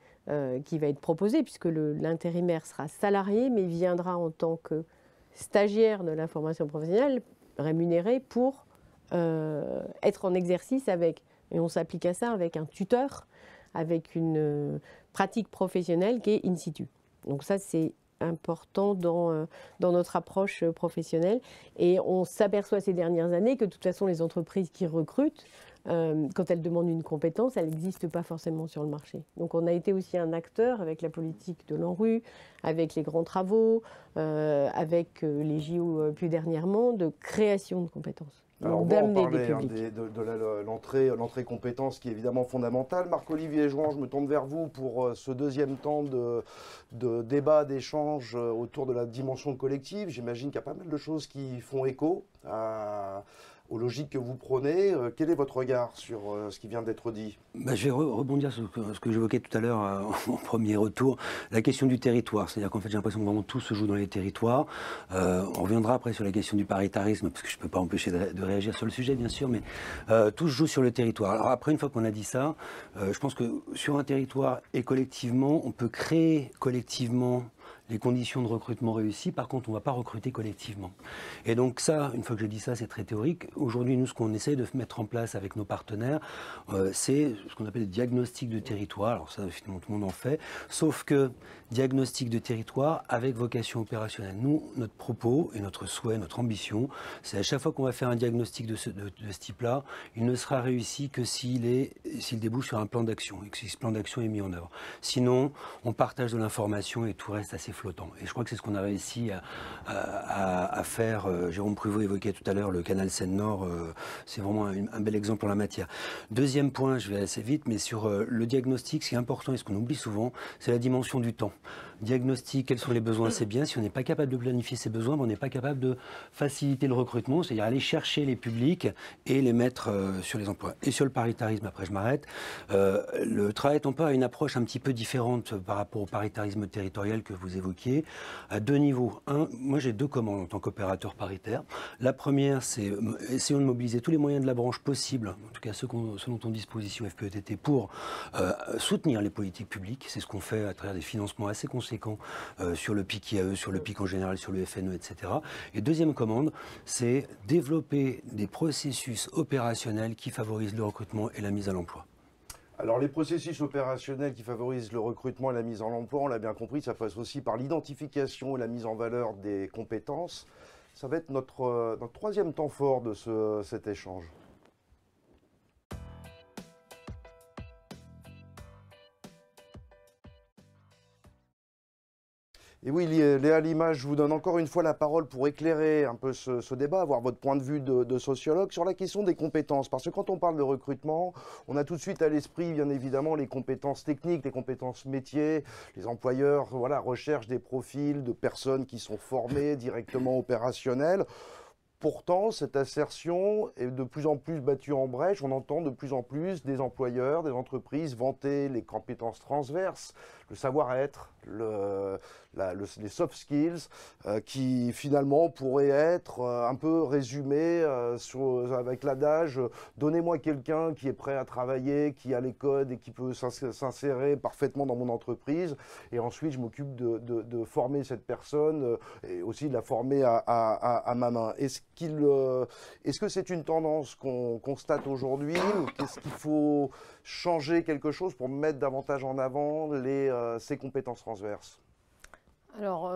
qui va être proposée, puisque l'intérimaire sera salarié, mais viendra en tant que stagiaire de la formation professionnelle, rémunéré pour être en exercice et on s'applique à ça avec un tuteur, avec une pratique professionnelle qui est in situ. Donc ça, c'est important dans notre approche professionnelle. Et on s'aperçoit ces dernières années que de toute façon, les entreprises qui recrutent, quand elles demandent une compétence, elle n'existe pas forcément sur le marché. Donc on a été aussi un acteur avec la politique de l'ANRU, avec les grands travaux, avec les JO plus dernièrement, de création de compétences. Alors on va en parler de l'entrée compétence qui est évidemment fondamentale. Marc-Olivier Jouan, je me tourne vers vous pour ce deuxième temps de débat, d'échange autour de la dimension collective. J'imagine qu'il y a pas mal de choses qui font écho aux logiques que vous prenez. Quel est votre regard sur ce qui vient d'être dit? Je vais rebondir sur ce que j'évoquais tout à l'heure en premier retour, la question du territoire. C'est-à-dire qu'en fait, j'ai l'impression que vraiment tout se joue dans les territoires. On reviendra après sur la question du paritarisme, parce que je ne peux pas empêcher de réagir sur le sujet, bien sûr, mais tout se joue sur le territoire. Alors après, une fois qu'on a dit ça, je pense que sur un territoire et collectivement, on peut créer collectivement les conditions de recrutement réussies. Par contre, on ne va pas recruter collectivement. Et donc ça, une fois que je dis ça, c'est très théorique. Aujourd'hui, nous, ce qu'on essaie de mettre en place avec nos partenaires, c'est ce qu'on appelle des diagnostics de territoire. Alors ça, finalement, tout le monde en fait. Sauf que diagnostic de territoire avec vocation opérationnelle. Nous, notre propos et notre souhait, notre ambition, c'est à chaque fois qu'on va faire un diagnostic de ce type-là, il ne sera réussi que s'il débouche sur un plan d'action et que ce plan d'action est mis en œuvre. Sinon, on partage de l'information et tout reste assez flottant. Et je crois que c'est ce qu'on a réussi à faire. Jérôme Pruvot évoquait tout à l'heure le canal Seine-Nord. C'est vraiment un bel exemple en la matière. Deuxième point, je vais assez vite, mais sur le diagnostic, ce qui est important et ce qu'on oublie souvent, c'est la dimension du temps. Diagnostic, quels sont les besoins, c'est bien. Si on n'est pas capable de planifier ses besoins, on n'est pas capable de faciliter le recrutement, c'est-à-dire aller chercher les publics et les mettre sur les emplois. Et sur le paritarisme, après je m'arrête, le travail temporaire a une approche un petit peu différente par rapport au paritarisme territorial que vous évoquiez, à deux niveaux. Un, moi j'ai deux commandes en tant qu'opérateur paritaire. La première, c'est essayons de mobiliser tous les moyens de la branche possibles, en tout cas ceux dont on dispose FPETT, pour soutenir les politiques publiques. C'est ce qu'on fait à travers des financements assez conséquents sur le PIC IAE, sur le PIC en général, sur le FNE, etc. Et deuxième commande, c'est développer des processus opérationnels qui favorisent le recrutement et la mise à l'emploi. Alors les processus opérationnels qui favorisent le recrutement et la mise en emploi, on l'a bien compris, ça passe aussi par l'identification et la mise en valeur des compétences. Ça va être notre troisième temps fort de cet échange. Et oui, Léa Lima, je vous donne encore une fois la parole pour éclairer un peu ce débat, avoir votre point de vue de sociologue sur la question des compétences. Parce que quand on parle de recrutement, on a tout de suite à l'esprit, bien évidemment, les compétences techniques, les compétences métiers. Les employeurs recherchent des profils de personnes qui sont formées, directement opérationnelles. Pourtant, cette assertion est de plus en plus battue en brèche. On entend de plus en plus des employeurs, des entreprises vanter les compétences transverses, le savoir-être, les soft skills, qui finalement pourraient être un peu résumés avec l'adage « donnez-moi quelqu'un qui est prêt à travailler, qui a les codes et qui peut s'insérer parfaitement dans mon entreprise, et ensuite je m'occupe de former cette personne et aussi de la former à ma main ». Est-ce que c'est une tendance qu'on constate aujourd'hui, ou qu'est-ce qu'il faut changer quelque chose pour mettre davantage en avant ces compétences transverses? Alors,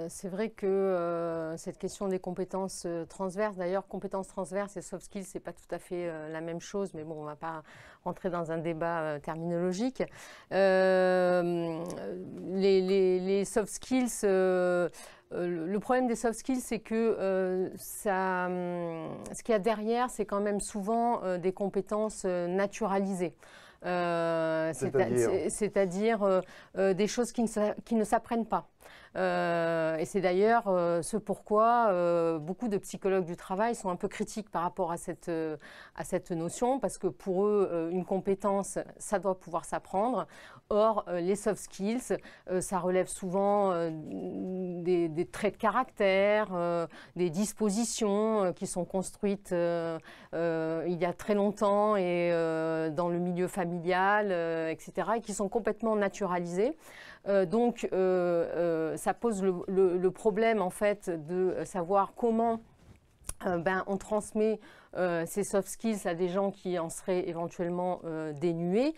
c'est vrai que cette question des compétences transverses, d'ailleurs, compétences transverses et soft skills, c'est pas tout à fait la même chose, mais bon, on va pas rentrer dans un débat terminologique. Les soft skills, le problème des soft skills, c'est que ce qu'il y a derrière, c'est quand même souvent des compétences naturalisées. C'est-à-dire des choses qui ne s'apprennent pas. Et c'est d'ailleurs ce pourquoi beaucoup de psychologues du travail sont un peu critiques par rapport à cette notion, parce que pour eux, une compétence, ça doit pouvoir s'apprendre. Or, les soft skills, ça relève souvent des traits de caractère, des dispositions qui sont construites il y a très longtemps et dans le milieu familial, etc., et qui sont complètement naturalisées. Donc, ça pose le problème, en fait, de savoir comment on transmet ces soft skills à des gens qui en seraient éventuellement dénués.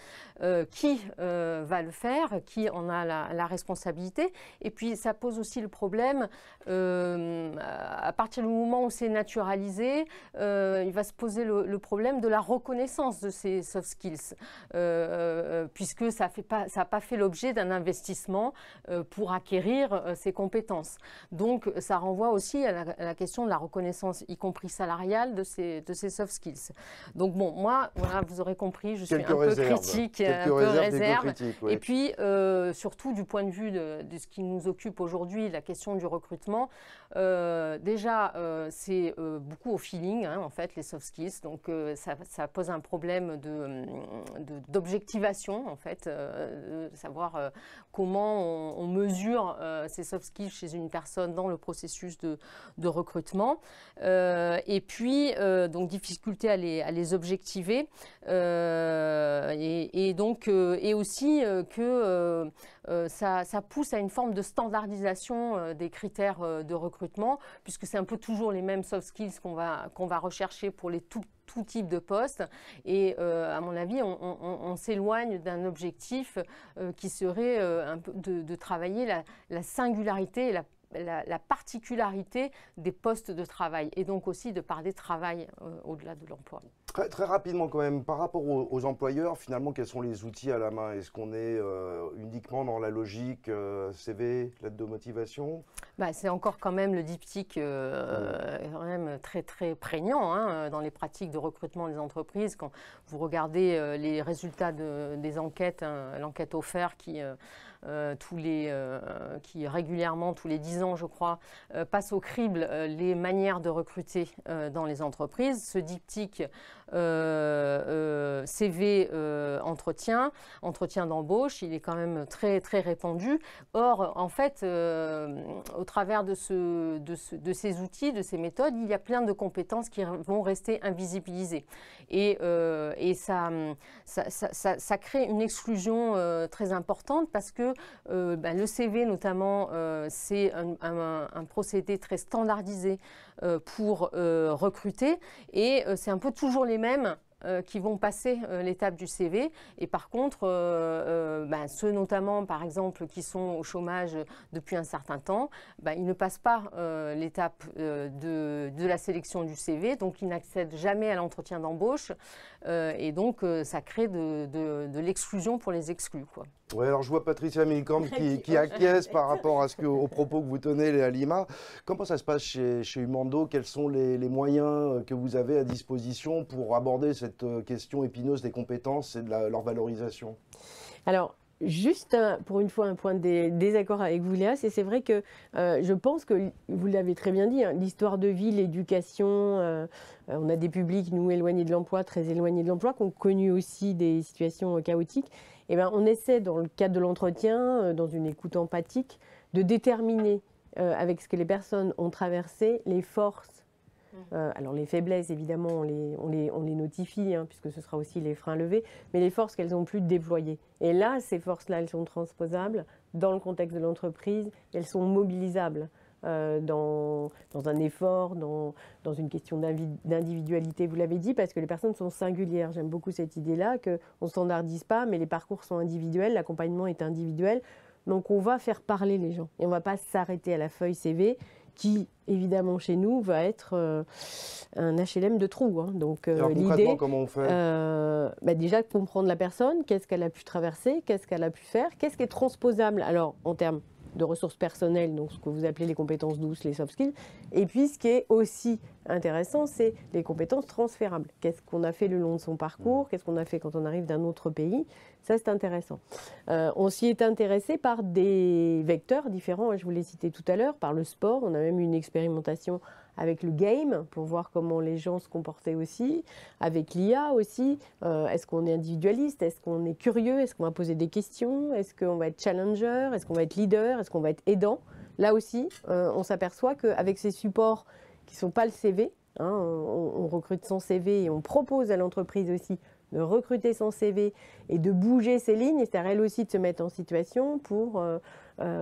Qui va le faire? Qui en a la responsabilité? Et puis, ça pose aussi le problème, à partir du moment où c'est naturalisé, il va se poser le problème de la reconnaissance de ces soft skills, puisque ça n'a pas fait l'objet d'un investissement pour acquérir ces compétences. Donc, ça renvoie aussi à la question de la reconnaissance, y compris salariale, de ces soft skills. Donc bon, moi, voilà, vous aurez compris, je suis un peu critique, un peu réserve. Oui. Et puis, surtout du point de vue de ce qui nous occupe aujourd'hui, la question du recrutement, déjà, c'est beaucoup au feeling, hein, en fait, les soft skills. Donc, ça pose un problème d'objectivation, en fait, de savoir comment on mesure ces soft skills chez une personne dans le processus de recrutement. Et puis, donc, difficulté à les objectiver. Et aussi que ça pousse à une forme de standardisation des critères de recrutement, puisque c'est un peu toujours les mêmes soft skills qu'on va rechercher pour les tout type de postes. Et à mon avis, on s'éloigne d'un objectif qui serait un peu de travailler la singularité et la particularité des postes de travail, et donc aussi de parler travail au-delà de l'emploi. Très rapidement quand même, par rapport aux employeurs, finalement, quels sont les outils à la main? Est-ce qu'on est uniquement dans la logique CV, lettre de motivation? C'est encore quand même le diptyque quand même très très prégnant dans les pratiques de recrutement des entreprises. Quand vous regardez les résultats des enquêtes, l'enquête offerte qui régulièrement, tous les 10 ans je crois, passe au crible les manières de recruter dans les entreprises. Ce diptyque CV entretien d'embauche, il est quand même très très répandu. Or, en fait, au travers de ces outils, de ces méthodes, il y a plein de compétences qui vont rester invisibilisées. Et ça crée une exclusion très importante, parce que le CV notamment, c'est un procédé très standardisé pour recruter, et c'est un peu toujours les mêmes qui vont passer l'étape du CV. Et par contre, ceux notamment, par exemple, qui sont au chômage depuis un certain temps, ils ne passent pas l'étape de la sélection du CV, donc ils n'accèdent jamais à l'entretien d'embauche, et donc ça crée de l'exclusion pour les exclus, quoi. Oui, alors je vois Patricia Millecamp qui acquiesce par rapport aux propos que vous tenez, Léa Lima. Comment ça se passe chez Umando? Quels sont les moyens que vous avez à disposition pour aborder cette question épineuse des compétences et de leur valorisation? Alors, juste pour une fois un point de désaccord avec vous, Léa, c'est vrai que je pense que, vous l'avez très bien dit, l'histoire de vie, l'éducation, on a des publics, nous, éloignés de l'emploi, très éloignés de l'emploi, qui ont connu aussi des situations chaotiques. Et on essaie, dans le cadre de l'entretien, dans une écoute empathique, de déterminer avec ce que les personnes ont traversé, les forces. Alors les faiblesses, évidemment, on les notifie, puisque ce sera aussi les freins levés, mais les forces qu'elles ont pu déployer. Et là, ces forces-là, elles sont transposables dans le contexte de l'entreprise, elles sont mobilisables dans un effort, dans une question d'individualité, vous l'avez dit, parce que les personnes sont singulières. J'aime beaucoup cette idée-là, qu'on ne standardise pas, mais les parcours sont individuels, l'accompagnement est individuel, donc on va faire parler les gens. Et on ne va pas s'arrêter à la feuille CV, qui, évidemment, chez nous, va être un HLM de trous. Donc, l'idée, comment on fait? Déjà, comprendre la personne, qu'est-ce qu'elle a pu traverser, qu'est-ce qu'elle a pu faire, qu'est-ce qui est transposable, alors, en termes de ressources personnelles, donc ce que vous appelez les compétences douces, les soft skills. Et puis, ce qui est aussi intéressant, c'est les compétences transférables. Qu'est-ce qu'on a fait le long de son parcours? Qu'est-ce qu'on a fait quand on arrive d'un autre pays? Ça, c'est intéressant. On s'y est intéressé par des vecteurs différents. Je vous l'ai cité tout à l'heure, par le sport. On a même eu une expérimentation avec le game pour voir comment les gens se comportaient aussi. Avec l'IA aussi. Est-ce qu'on est individualiste? Est-ce qu'on est curieux? Est-ce qu'on va poser des questions? Est-ce qu'on va être challenger? Est-ce qu'on va être leader? Est-ce qu'on va être aidant? Là aussi, on s'aperçoit qu'avec ces supports qui ne sont pas le CV, on recrute sans CV et on propose à l'entreprise aussi de recruter sans CV et de bouger ses lignes, c'est-à-dire elle aussi de se mettre en situation pour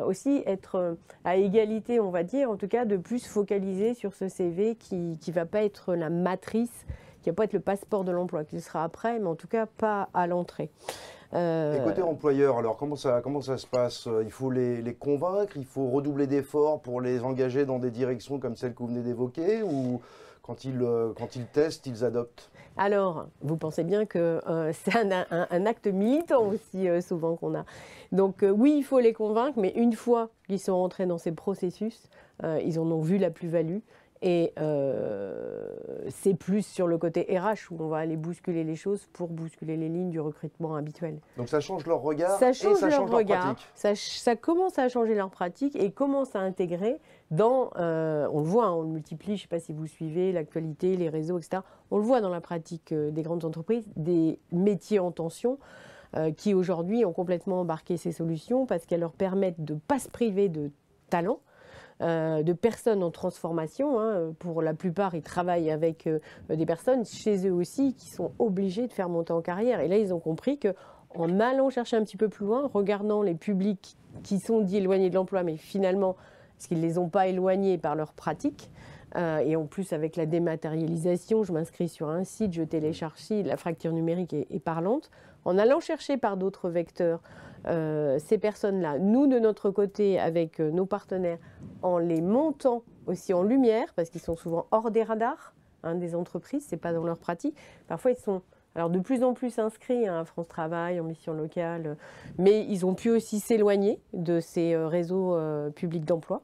aussi être à égalité, on va dire, en tout cas de plus focaliser sur ce CV qui ne va pas être la matrice, qui ne va pas être le passeport de l'emploi, qui sera après, mais en tout cas pas à l'entrée. Et côté employeur, alors comment ça se passe? Il faut les convaincre, il faut redoubler d'efforts pour les engager dans des directions comme celle que vous venez d'évoquer, ou quand ils testent, ils adoptent? Alors, vous pensez bien que c'est un acte militant aussi souvent qu'on a. Donc oui, il faut les convaincre, mais une fois qu'ils sont rentrés dans ces processus, ils en ont vu la plus-value. Et c'est plus sur le côté RH où on va aller bousculer les choses pour bousculer les lignes du recrutement habituel. Donc ça change leur regard, ça change leur pratique. Ça commence à changer leur pratique et commence à intégrer dans, on le voit, on le multiplie, je ne sais pas si vous suivez l'actualité, les réseaux, etc. On le voit dans la pratique des grandes entreprises, des métiers en tension qui aujourd'hui ont complètement embarqué ces solutions parce qu'elles leur permettent de ne pas se priver de talent. de personnes en transformation. Hein. Pour la plupart, ils travaillent avec des personnes chez eux aussi qui sont obligées de faire monter en carrière. Et là, ils ont compris qu'en allant chercher un petit peu plus loin, regardant les publics qui sont dits éloignés de l'emploi, mais finalement, parce qu'ils ne les ont pas éloignés par leur pratique, et en plus, avec la dématérialisation, je m'inscris sur un site, je télécharge, la fracture numérique est parlante. En allant chercher par d'autres vecteurs ces personnes-là, nous, de notre côté, avec nos partenaires, en les montant aussi en lumière, parce qu'ils sont souvent hors des radars des entreprises, ce n'est pas dans leur pratique. Parfois, ils sont de plus en plus inscrits à France Travail, en mission locale, mais ils ont pu aussi s'éloigner de ces réseaux publics d'emploi.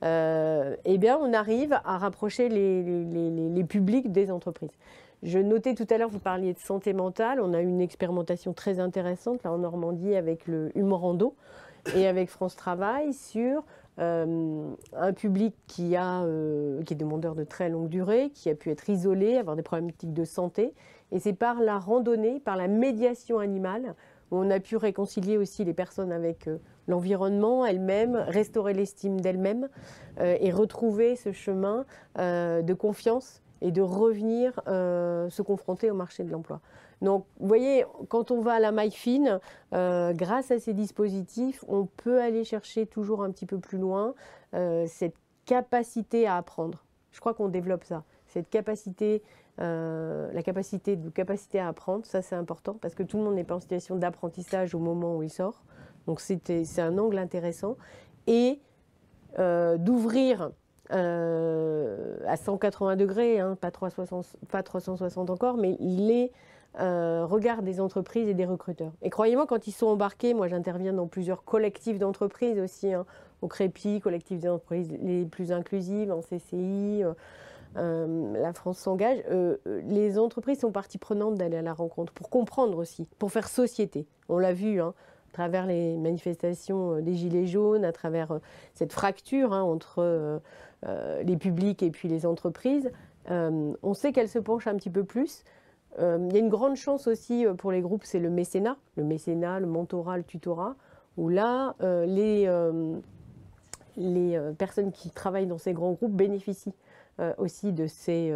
Eh bien, on arrive à rapprocher les publics des entreprises. Je notais tout à l'heure, vous parliez de santé mentale. On a eu une expérimentation très intéressante là en Normandie avec le Humorando et avec France Travail sur un public qui est demandeur de très longue durée, qui a pu être isolé, avoir des problématiques de santé. Et c'est par la randonnée, par la médiation animale, où on a pu réconcilier aussi les personnes avec l'environnement elles-mêmes, restaurer l'estime d'elles-mêmes et retrouver ce chemin de confiance et de revenir se confronter au marché de l'emploi. Donc, vous voyez, quand on va à la maille fine, grâce à ces dispositifs, on peut aller chercher toujours un petit peu plus loin cette capacité à apprendre. Je crois qu'on développe ça, cette capacité, la capacité à apprendre, ça c'est important, parce que tout le monde n'est pas en situation d'apprentissage au moment où il sort. Donc, c'est un angle intéressant. Et d'ouvrir à 180 degrés, pas 360 encore, mais les regards des entreprises et des recruteurs. Et croyez-moi, quand ils sont embarqués, moi j'interviens dans plusieurs collectifs d'entreprises aussi, au Crépi, collectif des entreprises les plus inclusives, en CCI, la France s'engage. Les entreprises sont partie prenante d'aller à la rencontre pour comprendre aussi, pour faire société. On l'a vu, à travers les manifestations des Gilets jaunes, à travers cette fracture entre les publics et puis les entreprises. On sait qu'elles se penchent un petit peu plus. Il y a une grande chance aussi pour les groupes, c'est le mécénat, le mentorat, le tutorat, où là, les personnes qui travaillent dans ces grands groupes bénéficient aussi de ces...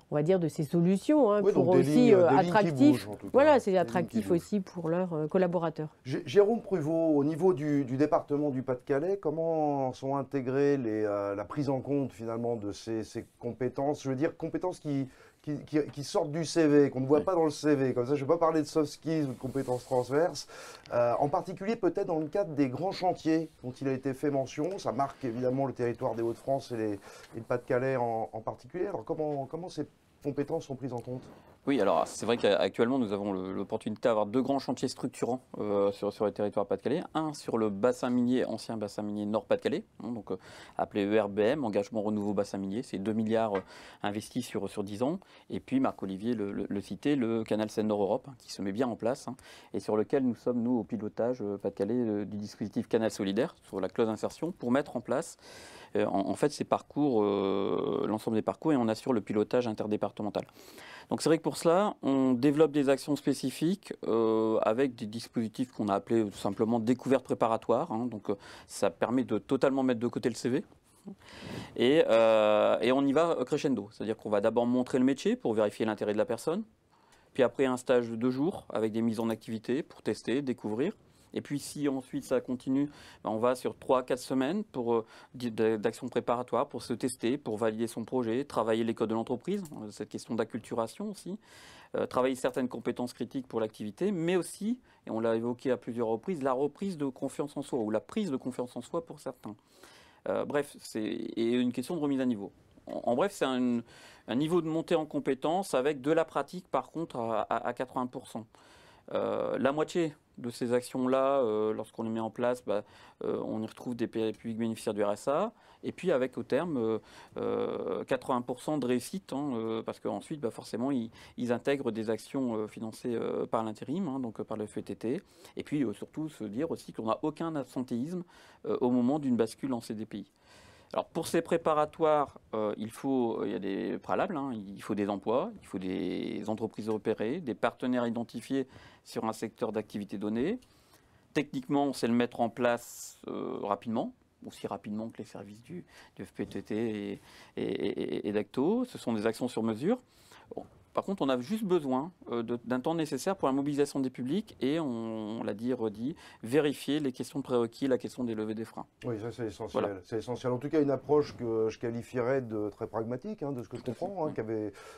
on va dire de ces solutions pour aussi attractif. Voilà, c'est attractif aussi pour leurs collaborateurs. Jérôme Pruvot, au niveau du département du Pas-de-Calais, comment sont intégrées la prise en compte finalement de ces compétences, je veux dire compétences qui sortent du CV, qu'on ne voit pas dans le CV, comme ça je ne vais pas parler de soft skills ou de compétences transverses, en particulier peut-être dans le cadre des grands chantiers dont il a été fait mention, ça marque évidemment le territoire des Hauts-de-France et le Pas-de-Calais en particulier, alors comment ces compétences sont prises en compte? Oui, alors c'est vrai qu'actuellement nous avons l'opportunité d'avoir deux grands chantiers structurants sur les territoires Pas-de-Calais. Un sur le bassin minier, ancien bassin minier Nord-Pas-de-Calais, donc appelé ERBM, Engagement Renouveau Bassin Minier. C'est 2 milliards investis sur 10 ans. Et puis Marc-Olivier le citait, le canal Seine-Nord-Europe, qui se met bien en place et sur lequel nous sommes, nous, au pilotage Pas-de-Calais du dispositif Canal Solidaire, sur la clause d'insertion, pour mettre en place en fait ces parcours, l'ensemble des parcours, et on assure le pilotage interdépartemental. Donc c'est vrai que pour cela, on développe des actions spécifiques avec des dispositifs qu'on a appelés tout simplement découverte préparatoire. Donc ça permet de totalement mettre de côté le CV. Et on y va crescendo. C'est-à-dire qu'on va d'abord montrer le métier pour vérifier l'intérêt de la personne. Puis après un stage de 2 jours avec des mises en activité pour tester, découvrir. Et puis si ensuite ça continue, on va sur 3-4 semaines d'actions préparatoires pour se tester, pour valider son projet, travailler les codes de l'entreprise, cette question d'acculturation aussi, travailler certaines compétences critiques pour l'activité, mais aussi, et on l'a évoqué à plusieurs reprises, la reprise de confiance en soi ou la prise de confiance en soi pour certains. Bref, c'est une question de remise à niveau. En bref, c'est un niveau de montée en compétences avec de la pratique par contre à 80%. La moitié de ces actions-là, lorsqu'on les met en place, on y retrouve des publics bénéficiaires du RSA. Et puis avec au terme 80% de réussite, parce qu'ensuite, forcément, ils intègrent des actions financées par l'intérim, donc par le FETT. Et puis surtout se dire aussi qu'on n'a aucun absentéisme au moment d'une bascule en CDPI. Alors pour ces préparatoires, il y a des préalables, il faut des emplois, il faut des entreprises repérées, des partenaires identifiés sur un secteur d'activité donné. Techniquement, on sait le mettre en place rapidement. aussi rapidement que les services du FPETT et d'Acto. Ce sont des actions sur mesure. Bon. Par contre, on a juste besoin d'un temps nécessaire pour la mobilisation des publics et, on l'a dit et redit, vérifier les questions de prérequis, la question des levées des freins. Oui, ça c'est essentiel. Voilà. C'est essentiel. En tout cas, une approche que je qualifierais de très pragmatique, de ce que je comprends.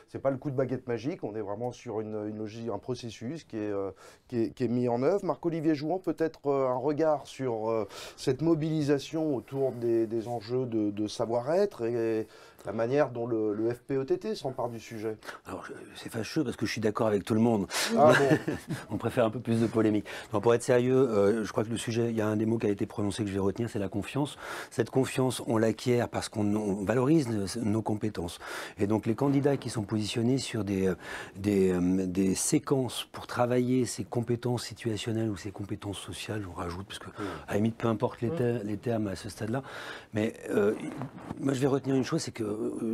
C'est pas le coup de baguette magique, on est vraiment sur une logique, un processus qui est mis en œuvre. Marc-Olivier Jouan, peut-être un regard sur cette mobilisation autour des enjeux de savoir-être et la manière dont le FPETT s'empare du sujet. Alors, c'est fâcheux parce que je suis d'accord avec tout le monde. Ah bon. On préfère un peu plus de polémique. Non, pour être sérieux, je crois que le sujet, il y a un des mots qui a été prononcé que je vais retenir, c'est la confiance. Cette confiance, on l'acquiert parce qu'on valorise nos compétences. Et donc, les candidats qui sont positionnés sur des séquences pour travailler ces compétences situationnelles ou ces compétences sociales, on rajoute, parce que à la limite, peu importe les termes à ce stade-là. Mais moi, je vais retenir une chose, c'est que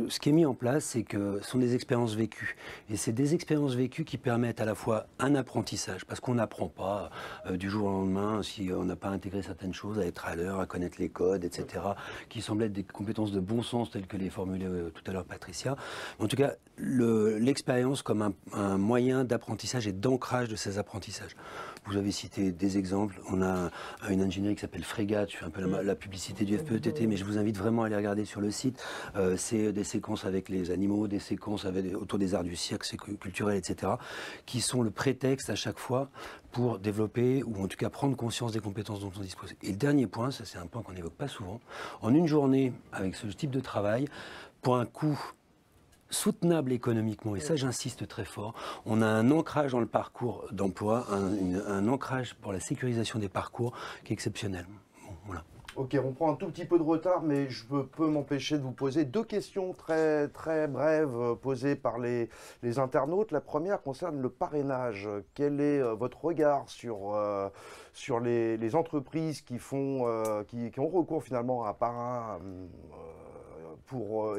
ce qui est mis en place, c'est que ce sont des expériences vécues. Et c'est des expériences vécues qui permettent à la fois un apprentissage, parce qu'on n'apprend pas du jour au lendemain, si on n'a pas intégré certaines choses, à être à l'heure, à connaître les codes, etc., qui semblent être des compétences de bon sens, telles que les formulait tout à l'heure Patricia. Mais en tout cas, l'expérience comme un moyen d'apprentissage et d'ancrage de ces apprentissages. Vous avez cité des exemples. On a une ingénierie qui s'appelle Frégate, je fais un peu la publicité du FPETT, mais je vous invite vraiment à aller regarder sur le site. C'est des séquences avec les animaux, des séquences autour des arts du cirque, culturel, etc., qui sont le prétexte à chaque fois pour développer, ou en tout cas prendre conscience des compétences dont on dispose. Et le dernier point, ça c'est un point qu'on n'évoque pas souvent, en une journée, avec ce type de travail, pour un coût soutenable économiquement, et ça j'insiste très fort, on a un ancrage dans le parcours d'emploi, un ancrage pour la sécurisation des parcours qui est exceptionnel. Bon, voilà. Ok, on prend un tout petit peu de retard, mais je peux m'empêcher de vous poser deux questions très, très brèves posées par les internautes. La première concerne le parrainage. Quel est votre regard sur les entreprises qui ont recours finalement à un parrain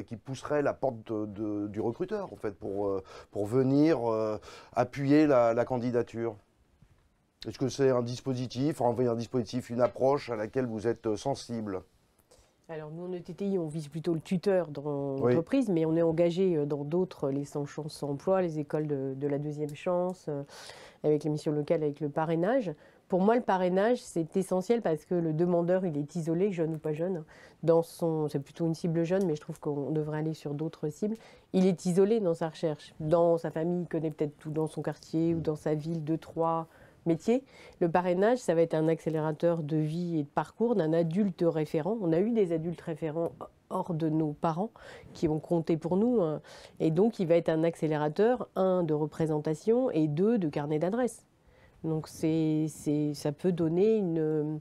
qui pousserait la porte du recruteur, en fait, pour venir appuyer la candidature? Est-ce que c'est un dispositif, une approche à laquelle vous êtes sensible? Alors nous, en ETTI, on vise plutôt le tuteur dans l'entreprise, mais on est engagé dans d'autres, les 100 chances emploi, les écoles de la deuxième chance, avec les missions locales, avec le parrainage. Pour moi, le parrainage, c'est essentiel parce que le demandeur, il est isolé, jeune ou pas jeune. C'est plutôt une cible jeune, mais je trouve qu'on devrait aller sur d'autres cibles. Il est isolé dans sa recherche. Dans sa famille, il connaît peut-être tout dans son quartier ou dans sa ville, 2-3 métiers. Le parrainage, ça va être un accélérateur de vie et de parcours d'un adulte référent. On a eu des adultes référents hors de nos parents qui ont compté pour nous. Et donc, il va être un accélérateur, 1, de représentation et 2, de carnet d'adresses. Donc ça peut donner une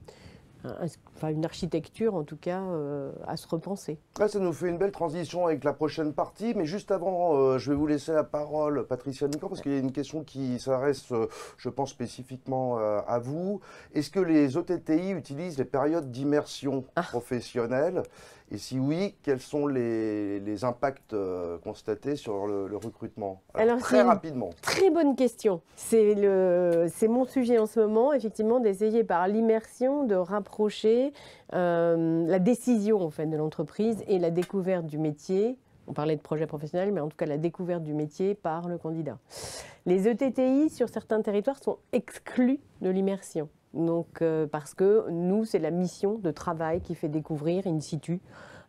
architecture, en tout cas, à se repenser. Ouais, ça nous fait une belle transition avec la prochaine partie, mais juste avant, je vais vous laisser la parole, Patricia Nican, parce qu'il y a une question qui s'adresse, je pense, spécifiquement à vous. Est-ce que les OTTI utilisent les périodes d'immersion professionnelle? Et si oui, quels sont les impacts constatés sur le recrutement? Alors très rapidement. Très bonne question. C'est mon sujet en ce moment, effectivement, d'essayer par l'immersion de rapprocher la décision en fait, de l'entreprise et la découverte du métier. On parlait de projet professionnel, mais en tout cas la découverte du métier par le candidat. Les ETTI, sur certains territoires, sont exclus de l'immersion. Donc, parce que nous, c'est la mission de travail qui fait découvrir in situ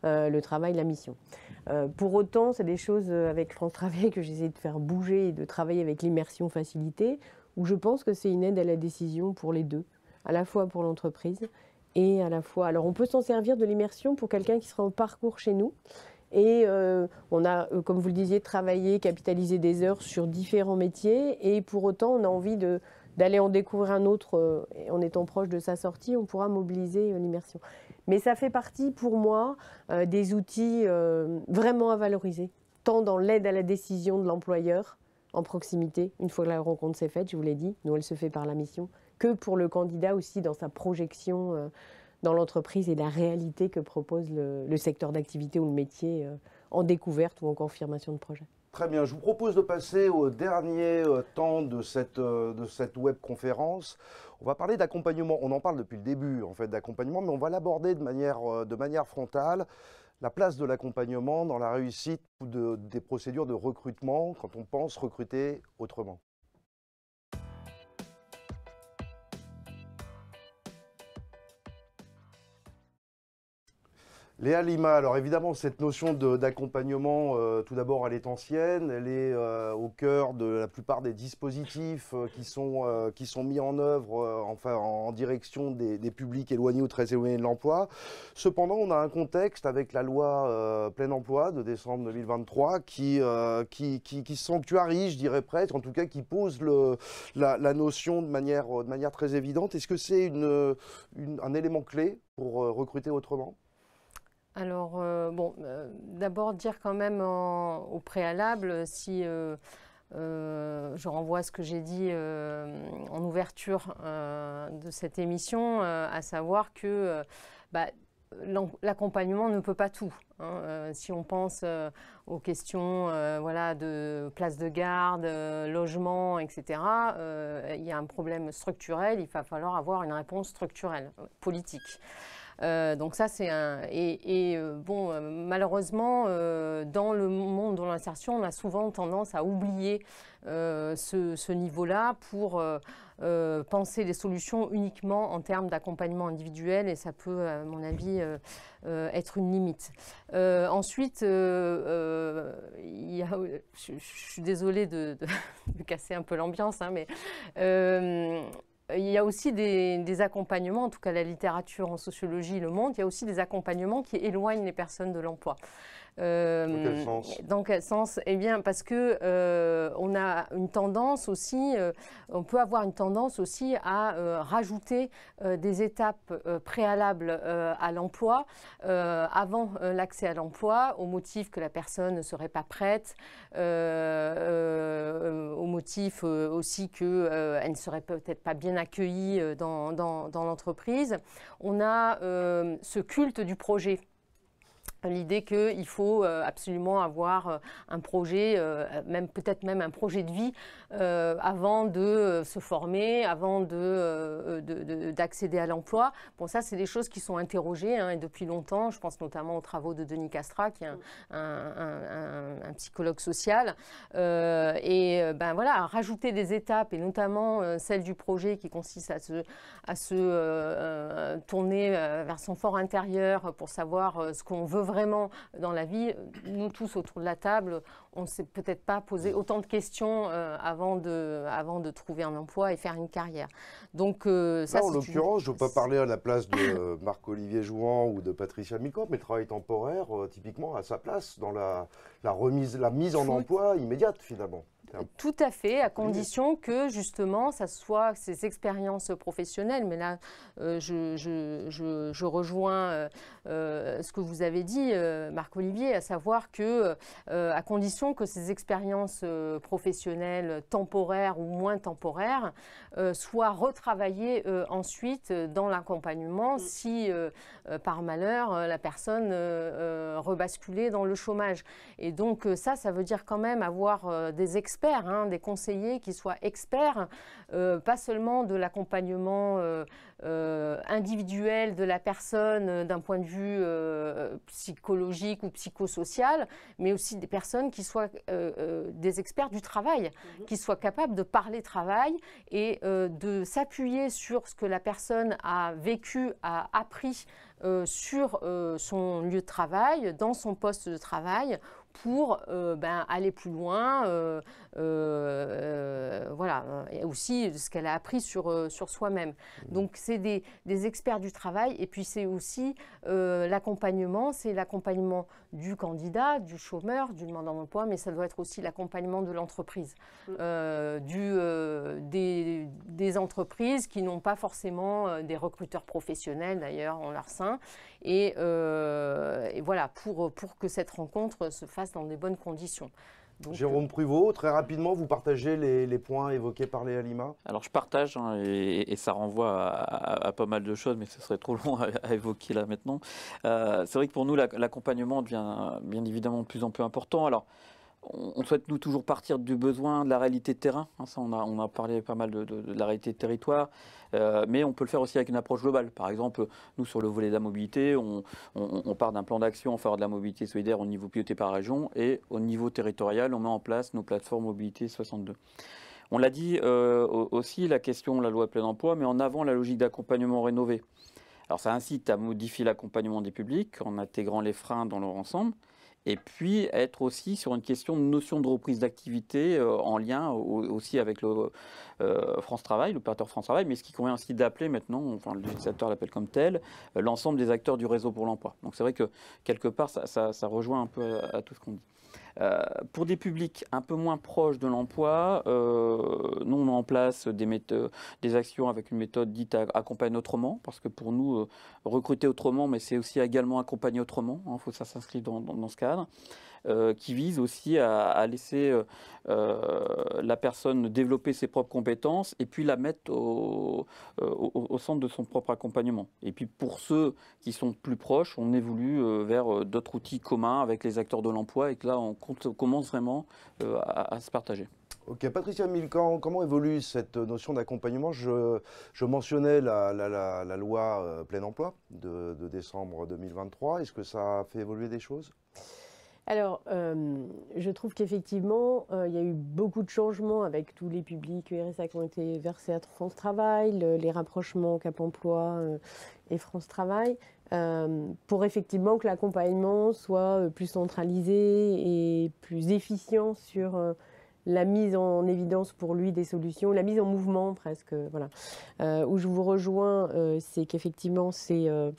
le travail, la mission. Pour autant, c'est des choses avec France Travail que j'essaie de faire bouger et de travailler avec l'immersion facilitée, où je pense que c'est une aide à la décision pour les deux, à la fois pour l'entreprise et à la fois... Alors, on peut s'en servir de l'immersion pour quelqu'un qui sera en parcours chez nous. Et on a, comme vous le disiez, travaillé, capitalisé des heures sur différents métiers. Et pour autant, on a envie d'aller en découvrir un autre, en étant proche de sa sortie, on pourra mobiliser l'immersion. Mais ça fait partie, pour moi, des outils vraiment à valoriser, tant dans l'aide à la décision de l'employeur, en proximité, une fois que la rencontre s'est faite, je vous l'ai dit, nous elle se fait par la mission, que pour le candidat aussi dans sa projection dans l'entreprise et la réalité que propose le secteur d'activité ou le métier en découverte ou en confirmation de projet. Très bien, je vous propose de passer au dernier temps de cette webconférence. On va parler d'accompagnement, on en parle depuis le début en fait d'accompagnement, mais on va l'aborder de manière frontale. La place de l'accompagnement dans la réussite des procédures de recrutement quand on pense recruter autrement. Léa Lima, alors évidemment cette notion d'accompagnement, tout d'abord elle est ancienne, elle est au cœur de la plupart des dispositifs qui sont mis en œuvre en direction des publics éloignés ou très éloignés de l'emploi. Cependant on a un contexte avec la loi plein emploi de décembre 2023 qui sanctuarise, je dirais presque, en tout cas qui pose la notion de manière très évidente. Est-ce que c'est un élément clé pour recruter autrement ? Alors, d'abord dire quand même au préalable, si je renvoie à ce que j'ai dit en ouverture de cette émission, à savoir que l'accompagnement ne peut pas tout. Si on pense aux questions de place de garde, logement, etc., il y a un problème structurel, il va falloir avoir une réponse structurelle, politique. Donc ça, c'est malheureusement, dans le monde de l'insertion, on a souvent tendance à oublier ce niveau-là pour penser les solutions uniquement en termes d'accompagnement individuel, et ça peut, à mon avis, être une limite. Ensuite, je suis désolée de casser un peu l'ambiance, mais il y a aussi des accompagnements, en tout cas la littérature en sociologie le montre, il y a aussi des accompagnements qui éloignent les personnes de l'emploi. Dans quel sens ? Dans quel sens ? Eh bien, parce que on a une tendance aussi, on peut avoir une tendance aussi à rajouter des étapes préalables à l'emploi, avant l'accès à l'emploi, au motif que la personne ne serait pas prête, au motif aussi qu'elle ne serait peut-être pas bien accueillie dans l'entreprise. On a ce culte du projet. L'idée qu'il faut absolument avoir un projet, peut-être même un projet de vie avant de se former, avant d'accéder à l'emploi. Bon, ça, c'est des choses qui sont interrogées et depuis longtemps. Je pense notamment aux travaux de Denis Castra, qui est un psychologue social. Rajouter des étapes, et notamment celle du projet qui consiste à se tourner vers son fort intérieur pour savoir ce qu'on veut vraiment dans la vie. Nous tous autour de la table, on ne s'est peut-être pas posé autant de questions avant de trouver un emploi et faire une carrière. Donc, ça, en l'occurrence, je ne veux pas parler à la place de Marc-Olivier Jouan ou de Patricia Millecamp, mais le travail temporaire, typiquement, a sa place dans la mise en emploi immédiate, finalement. Tout à fait, à condition que justement ça soit ces expériences professionnelles. Mais là, je rejoins ce que vous avez dit, Marc-Olivier, à savoir que à condition que ces expériences professionnelles temporaires ou moins temporaires soient retravaillées ensuite dans l'accompagnement si par malheur la personne rebasculait dans le chômage. Et donc ça veut dire quand même avoir des experts, des conseillers qui soient experts, pas seulement de l'accompagnement individuel de la personne d'un point de vue psychologique ou psychosocial, mais aussi des personnes qui soient des experts du travail, qui soient capables de parler travail et de s'appuyer sur ce que la personne a vécu, a appris sur son lieu de travail, dans son poste de travail, pour aller plus loin, et aussi ce qu'elle a appris sur soi-même. Donc c'est des experts du travail, et puis c'est aussi l'accompagnement, c'est l'accompagnement du candidat, du chômeur, du demandeur d'emploi, mais ça doit être aussi l'accompagnement de l'entreprise, des entreprises qui n'ont pas forcément des recruteurs professionnels d'ailleurs en leur sein, et voilà, pour que cette rencontre se fasse dans des bonnes conditions. Donc, Jérôme Pruvot, très rapidement, vous partagez les points évoqués par Léa Lima? Alors je partage, hein, et ça renvoie à pas mal de choses, mais ce serait trop long à évoquer là maintenant. C'est vrai que pour nous, l'accompagnement devient bien évidemment de plus en plus important. Alors, on souhaite, nous, toujours partir du besoin, de la réalité de terrain. Hein, ça, on a parlé pas mal de la réalité de territoire, mais on peut le faire aussi avec une approche globale. Par exemple, nous, sur le volet de la mobilité, on part d'un plan d'action en faveur de la mobilité solidaire au niveau piloté par région, et au niveau territorial, on met en place nos plateformes mobilité 62. On l'a dit aussi, la question, la loi plein emploi, mais en avant la logique d'accompagnement rénové. Alors ça incite à modifier l'accompagnement des publics en intégrant les freins dans leur ensemble, et puis être aussi sur une question de notion de reprise d'activité en lien aussi avec le France Travail, l'opérateur France Travail, mais ce qui convient aussi d'appeler maintenant, enfin le législateur l'appelle comme tel, l'ensemble des acteurs du réseau pour l'emploi. Donc c'est vrai que quelque part ça rejoint un peu à tout ce qu'on dit. Pour des publics un peu moins proches de l'emploi, nous on met en place des actions avec une méthode dite accompagner autrement, parce que pour nous, recruter autrement, mais c'est aussi également accompagner autrement, hein, faut que ça s'inscrive dans ce cadre, qui vise aussi à laisser la personne développer ses propres compétences et puis la mettre au centre de son propre accompagnement. Et puis pour ceux qui sont plus proches, on évolue vers d'autres outils communs avec les acteurs de l'emploi, et que là on commence vraiment à se partager. Ok, Patricia Milcan, comment évolue cette notion d'accompagnement? Je mentionnais la loi plein emploi de décembre 2023. Est-ce que ça a fait évoluer des choses? Alors, je trouve qu'effectivement, il y a eu beaucoup de changements avec tous les publics RSA qui ont été versés à France Travail, les rapprochements Cap Emploi et France Travail, pour effectivement que l'accompagnement soit plus centralisé et plus efficient sur la mise en évidence pour lui des solutions, la mise en mouvement presque. Voilà. Où je vous rejoins, c'est qu'effectivement, il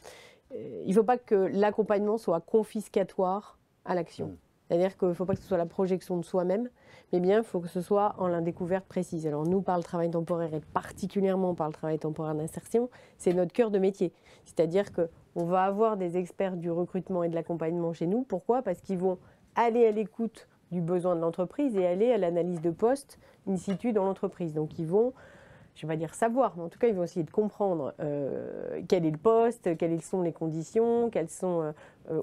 ne faut pas que l'accompagnement soit confiscatoire à l'action. C'est-à-dire qu'il ne faut pas que ce soit la projection de soi-même, mais bien il faut que ce soit en la découverte précise. Alors nous, par le travail temporaire et particulièrement par le travail temporaire d'insertion, c'est notre cœur de métier. C'est-à-dire qu'on va avoir des experts du recrutement et de l'accompagnement chez nous. Pourquoi? Parce qu'ils vont aller à l'écoute du besoin de l'entreprise et aller à l'analyse de poste in situ dans l'entreprise. Donc ils vont, je ne vais pas dire savoir, mais en tout cas, ils vont essayer de comprendre quel est le poste, quelles sont les conditions, quelles sont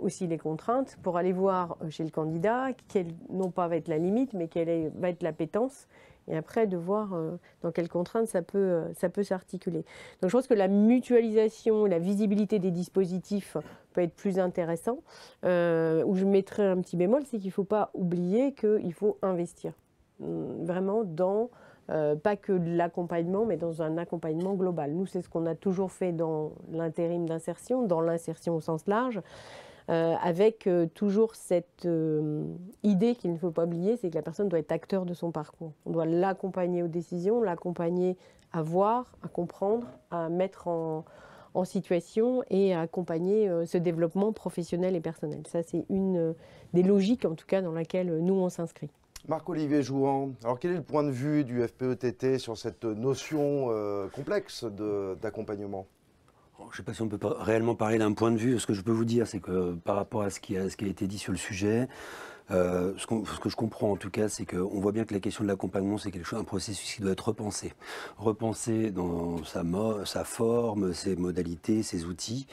aussi les contraintes, pour aller voir chez le candidat quelle, non pas va être la limite, mais quelle va être l'appétence, et après de voir dans quelles contraintes ça peut s'articuler. Donc je pense que la mutualisation, la visibilité des dispositifs peut être plus intéressant. Où je mettrais un petit bémol, c'est qu'il ne faut pas oublier qu'il faut investir vraiment dans... pas que de l'accompagnement, mais dans un accompagnement global. Nous, c'est ce qu'on a toujours fait dans l'intérim d'insertion, dans l'insertion au sens large, avec toujours cette idée qu'il ne faut pas oublier, c'est que la personne doit être acteur de son parcours. On doit l'accompagner aux décisions, l'accompagner à voir, à comprendre, à mettre en situation et à accompagner ce développement professionnel et personnel. Ça, c'est une des logiques, en tout cas, dans laquelle nous, on s'inscrit. Marc-Olivier Jouan, alors quel est le point de vue du FPETT sur cette notion complexe d'accompagnement? Je ne sais pas si on peut réellement parler d'un point de vue. Ce que je peux vous dire, c'est que par rapport à ce qui a été dit sur le sujet, ce que je comprends en tout cas, c'est qu'on voit bien que la question de l'accompagnement, c'est un processus qui doit être repensé. Repensé dans sa forme, ses modalités, ses outils.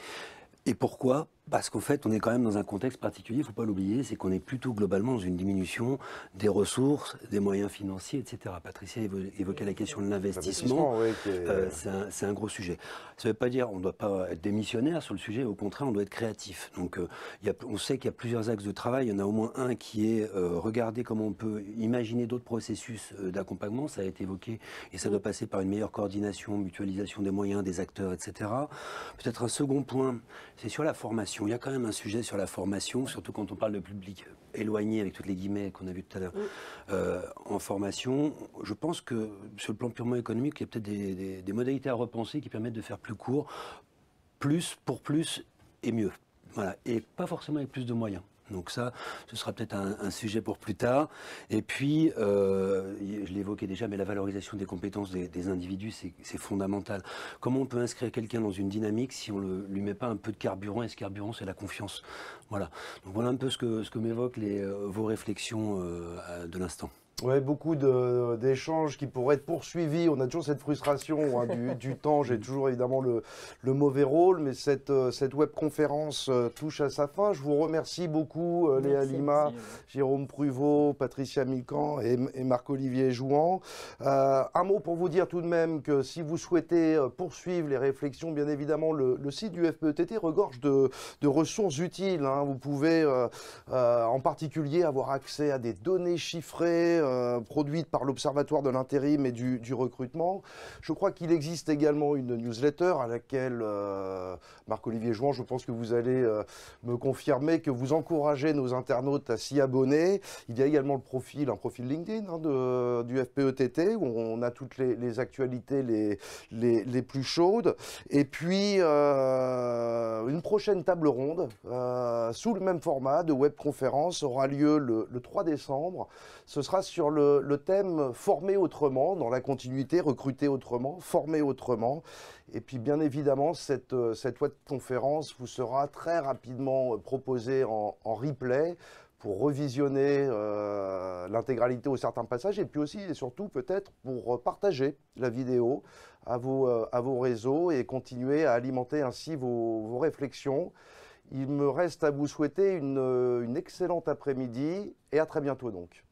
Et pourquoi? Parce qu'en fait, on est quand même dans un contexte particulier, il ne faut pas l'oublier, c'est qu'on est plutôt globalement dans une diminution des ressources, des moyens financiers, etc. Patricia évoquait la question de l'investissement, oui, c'est un gros sujet. Ça ne veut pas dire qu'on ne doit pas être démissionnaire sur le sujet, au contraire, on doit être créatif. Donc, on sait qu'il y a plusieurs axes de travail, il y en a au moins un qui est regarder comment on peut imaginer d'autres processus d'accompagnement, ça a été évoqué, et ça doit passer par une meilleure coordination, mutualisation des moyens, des acteurs, etc. Peut-être un second point, c'est sur la formation. Il y a quand même un sujet sur la formation, surtout quand on parle de public éloigné, avec toutes les guillemets qu'on a vu tout à l'heure, en formation. Je pense que sur le plan purement économique, il y a peut-être des modalités à repenser qui permettent de faire plus court, plus pour plus et mieux. Voilà. Et pas forcément avec plus de moyens. Donc ça, ce sera peut-être un sujet pour plus tard. Et puis, je l'évoquais déjà, mais la valorisation des compétences des individus, c'est fondamental. Comment on peut inscrire quelqu'un dans une dynamique si on ne lui met pas un peu de carburant? Et ce carburant, c'est la confiance. Voilà. Donc voilà un peu ce que m'évoquent vos réflexions de l'instant. Ouais, beaucoup d'échanges qui pourraient être poursuivis. On a toujours cette frustration hein, du temps. J'ai toujours évidemment le mauvais rôle, mais cette webconférence touche à sa fin. Je vous remercie beaucoup, Léa Lima, Jérôme Pruvot, Patricia Milcan et Marc-Olivier Jouan. Un mot pour vous dire tout de même que si vous souhaitez poursuivre les réflexions, bien évidemment, le site du FPETT regorge de ressources utiles. Hein. Vous pouvez en particulier avoir accès à des données chiffrées produite par l'Observatoire de l'intérim et du recrutement. Je crois qu'il existe également une newsletter à laquelle, Marc-Olivier Jouan, je pense que vous allez me confirmer que vous encouragez nos internautes à s'y abonner. Il y a également un profil LinkedIn hein, du FPETT où on a toutes les actualités les plus chaudes. Et puis, une prochaine table ronde sous le même format de webconférence aura lieu le 3 décembre. Ce sera sur le thème « Former autrement », dans la continuité « Recruter autrement »,« Former autrement ». Et puis bien évidemment, cette webconférence vous sera très rapidement proposée en replay pour revisionner l'intégralité ou certains passages et puis aussi et surtout peut-être pour partager la vidéo à vos réseaux et continuer à alimenter ainsi vos réflexions. Il me reste à vous souhaiter une excellente après-midi et à très bientôt donc.